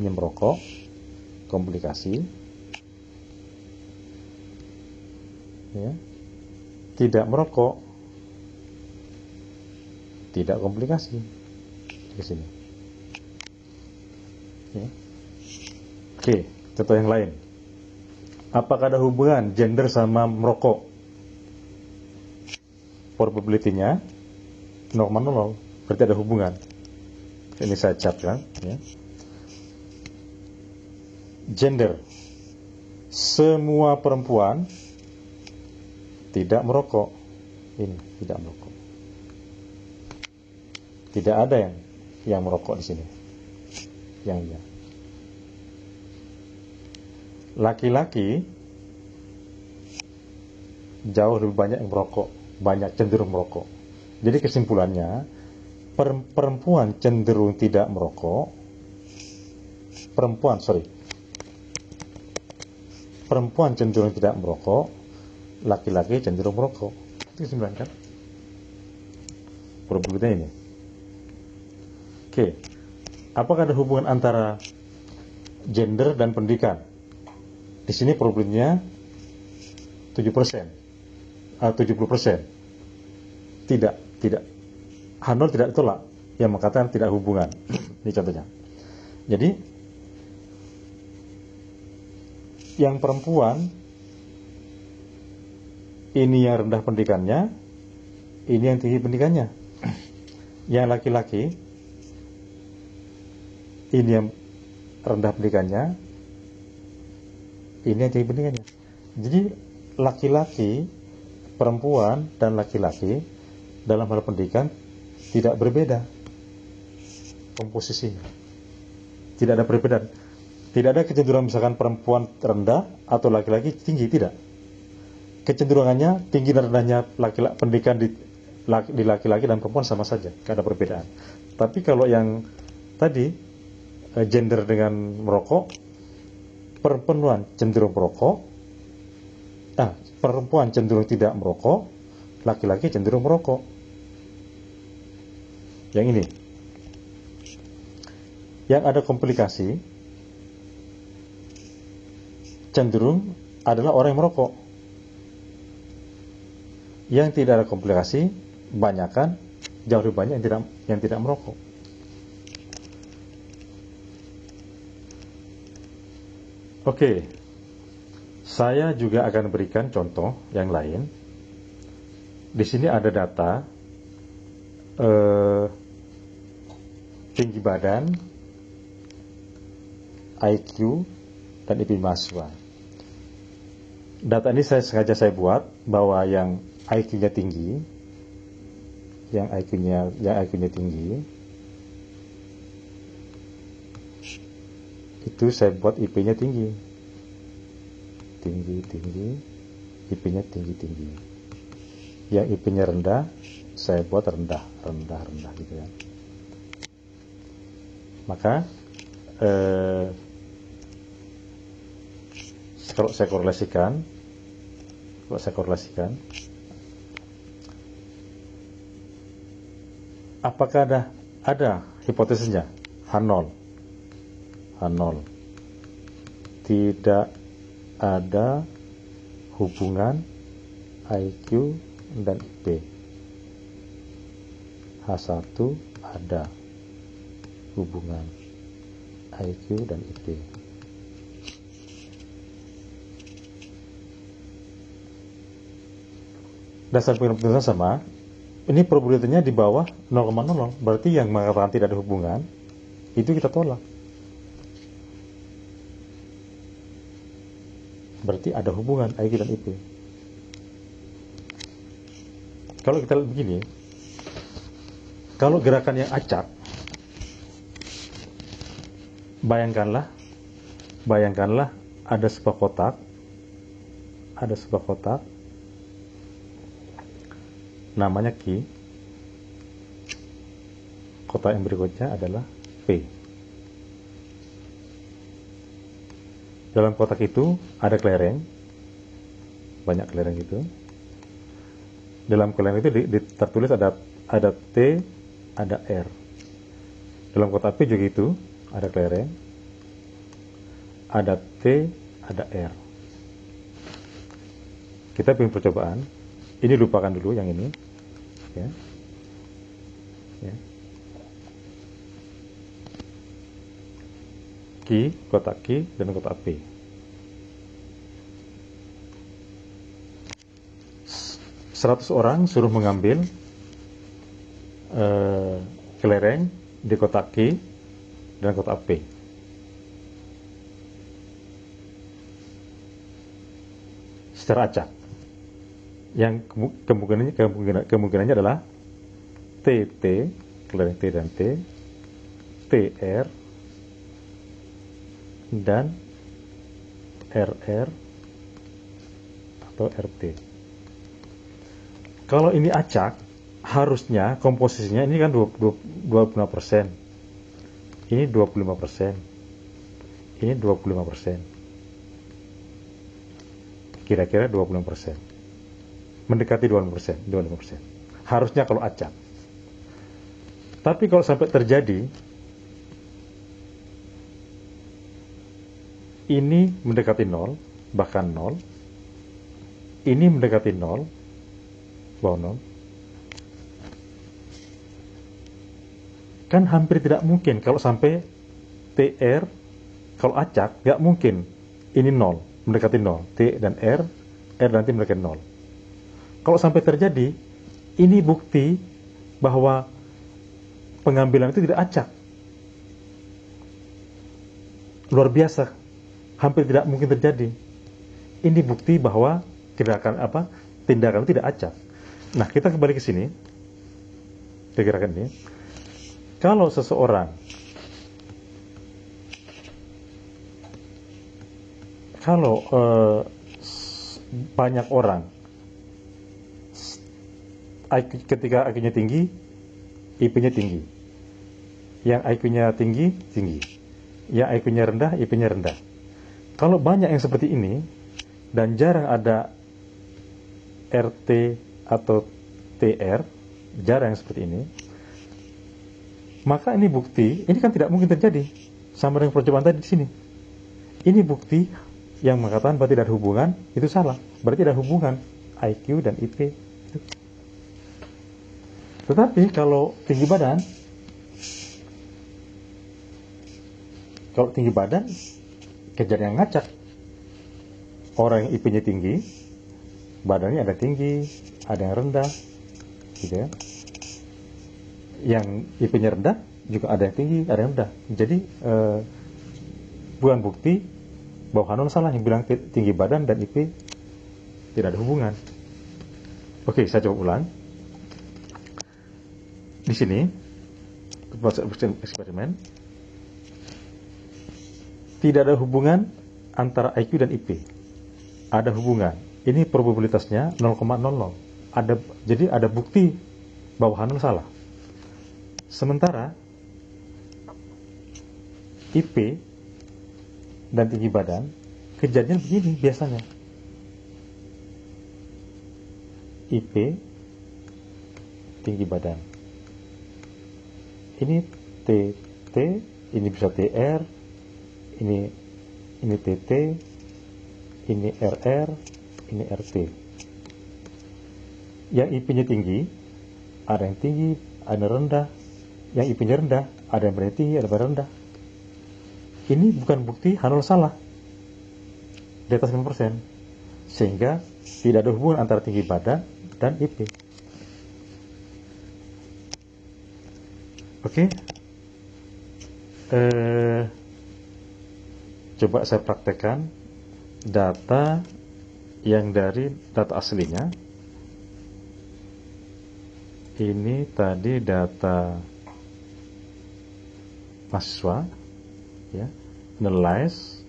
ini merokok komplikasi ya, tidak merokok tidak komplikasi di sini ya. Oke, contoh yang lain. Apakah ada hubungan gender sama merokok? Probability-nya 0,00, berarti ada hubungan. Ini saya catkan ya. Gender, semua perempuan tidak merokok. Ini tidak merokok. Tidak ada yang merokok di sini. Yang iya. Laki-laki jauh lebih banyak yang merokok, banyak cenderung merokok. Jadi kesimpulannya, perempuan cenderung tidak merokok. Perempuan cenderung tidak merokok, laki-laki cenderung merokok. Itu kesimpulan kan? Probabilitasnya ini. Oke. Apakah ada hubungan antara gender dan pendidikan? Di sini probabilitasnya 7%, 70%. Tidak. H0 tidak ditolak, yang mengatakan tidak hubungan. Ini contohnya. Jadi, yang perempuan, ini yang rendah pendidikannya, ini yang tinggi pendidikannya. Yang laki-laki, ini yang rendah pendidikannya, ini yang tinggi pendidikannya. Jadi laki-laki, perempuan dan laki-laki dalam hal pendidikan tidak berbeda komposisinya. Tidak ada perbedaan. Tidak ada kecenderungan misalkan perempuan rendah atau laki-laki tinggi, tidak. Kecenderungannya tinggi dan rendahnya laki-laki, pendidikan di laki-laki dan perempuan sama saja, tidak ada perbedaan. Tapi kalau yang tadi gender dengan merokok, perempuan cenderung merokok, perempuan cenderung tidak merokok, laki-laki cenderung merokok. Yang ini, yang ada komplikasi cenderung adalah orang yang merokok. Yang tidak ada komplikasi, banyakkan, jauh lebih banyak yang tidak merokok. Oke, saya juga akan berikan contoh yang lain. Di sini ada data tinggi badan, IQ, dan IP mahasiswa. Data ini sengaja saya buat bahwa yang IQ-nya tinggi, yang IQ-nya tinggi, itu saya buat IP-nya tinggi, IP-nya tinggi. Yang IP-nya rendah, saya buat rendah gitu ya. Maka kalau saya korelasikan, apakah ada hipotesisnya H0? Tidak ada hubungan IQ dan IP. H1 ada hubungan IQ dan IP. Dasar penelitian sama. Ini probabilitasnya di bawah 0,00. Berarti yang mengatakan tidak ada hubungan, itu kita tolak. Berarti ada hubungan IQ dan IP. Kalau kita lihat begini, kalau gerakan yang acak, bayangkanlah ada sebuah kotak, namanya Q. Kotak yang berikutnya adalah P. Dalam kotak itu ada kelereng, banyak kelereng itu. Dalam kelereng itu tertulis ada T, ada R. Dalam kotak P juga itu ada kelereng, ada T, ada R. Kita bikin percobaan. Ini lupakan dulu yang ini, ya. Kotak Q dan kotak P. 100 orang suruh mengambil kelereng di kotak Q dan kotak P. Secara acak. Yang kemungkinannya adalah TT, kelereng T dan T, TR, dan RR atau RT. Kalau ini acak, harusnya komposisinya ini kan 25%. Ini 25%. Ini 25%. Kira-kira 25%. Mendekati 25%. Harusnya kalau acak. Tapi kalau sampai terjadi ini mendekati 0, bahkan 0, ini mendekati 0, bawah 0, kan hampir tidak mungkin kalau sampai TR, kalau acak, nggak mungkin ini 0, mendekati 0, T dan R nanti mendekati 0. Kalau sampai terjadi, ini bukti bahwa pengambilan itu tidak acak. Luar biasa, hampir tidak mungkin terjadi. Ini bukti bahwa tindakan itu tidak acak. Nah, kita kembali ke sini, ke gerakan ini. Kalau seseorang, banyak orang, ketika IQ-nya tinggi, IP-nya tinggi. Yang IQ-nya tinggi, tinggi. Yang IQ-nya rendah, IP-nya rendah. Kalau banyak yang seperti ini, dan jarang ada RT atau TR, jarang yang seperti ini, maka ini bukti, ini kan tidak mungkin terjadi. Sama dengan percobaan tadi di sini. Ini bukti yang mengatakan bahwa tidak ada hubungan, itu salah. Berarti ada hubungan IQ dan IP. Tetapi kalau tinggi badan, kejadian yang ngacak. Orang yang IP-nya tinggi, badannya ada tinggi, ada yang rendah, gitu ya. Yang IP-nya rendah juga ada yang tinggi, ada yang rendah. Jadi bukan bukti bahwa Hanol salah yang bilang tinggi badan dan IP tidak ada hubungan. Oke, saya coba ulang. Di sini eksperimen tidak ada hubungan antara IQ dan IP. Ada hubungan. Ini probabilitasnya 0,00. Jadi ada bukti bahwa Hanol salah. Sementara IP dan tinggi badan kejadian begini biasanya. IP tinggi badan. Ini TT, ini bisa TR, ini TT, ini RR, ini RT. Yang IP-nya tinggi, ada yang tinggi, ada yang rendah. Yang IP-nya rendah, ada yang berarti tinggi, ada yang rendah. Ini bukan bukti Hanol salah di atas 5%. Sehingga tidak ada hubungan antara tinggi badan dan IP. Oke. Coba saya praktekkan data yang dari data aslinya. Ini tadi data mahasiswa, ya, analyze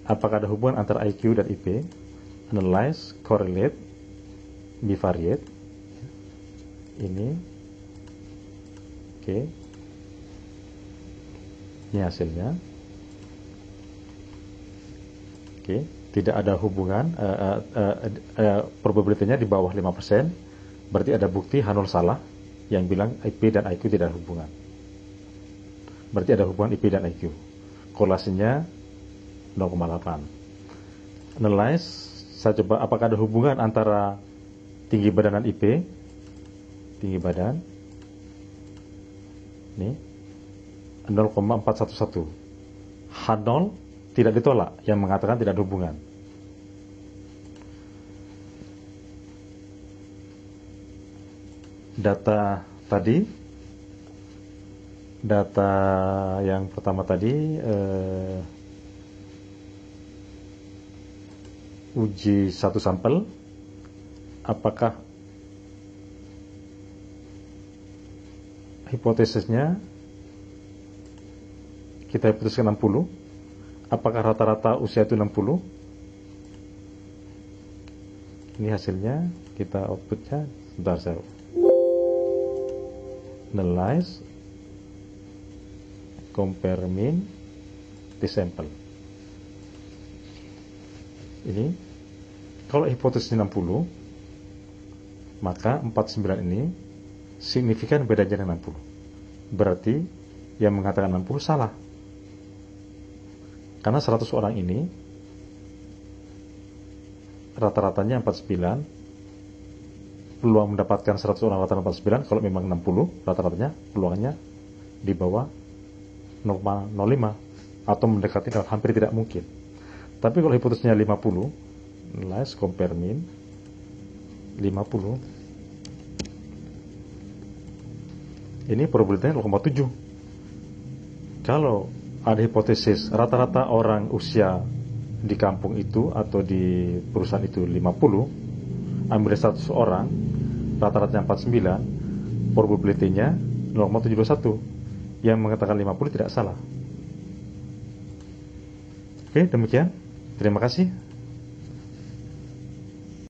apakah ada hubungan antara IQ dan IP, analyze, correlate, bivariate, ini, oke, ini hasilnya, oke, tidak ada hubungan, probabilitasnya di bawah 5%, berarti ada bukti Hanol salah yang bilang IP dan IQ tidak ada hubungan. Berarti ada hubungan IP dan IQ. Korelasinya 0,8. Analyze, saya coba apakah ada hubungan antara tinggi badan dan IP. Tinggi badan ini 0,411. H0 tidak ditolak, yang mengatakan tidak ada hubungan. Data tadi, data yang pertama tadi, uji satu sampel, apakah hipotesisnya kita hipotesis 60, apakah rata-rata usia itu 60? Ini hasilnya, kita outputnya, sebentar saya analyze, compare mean, di sampel. Ini kalau hipotesisnya 60, maka 49 ini signifikan bedanya dengan 60. Berarti yang mengatakan 60 salah. Karena 100 orang ini rata-ratanya 49, peluang mendapatkan 100 orang rata-rata 49, kalau memang 60 rata-ratanya peluangnya di bawah 0,05 atau mendekati hampir tidak mungkin. Tapi kalau hipotesisnya 50, let's compare mean 50, ini probabilitasnya 0,7. Kalau ada hipotesis rata-rata orang usia di kampung itu atau di perusahaan itu 50, ambil 100 orang, rata-ratanya 49, probability-nya 0,721. Yang mengatakan 50 tidak salah. Oke, demikian. Terima kasih.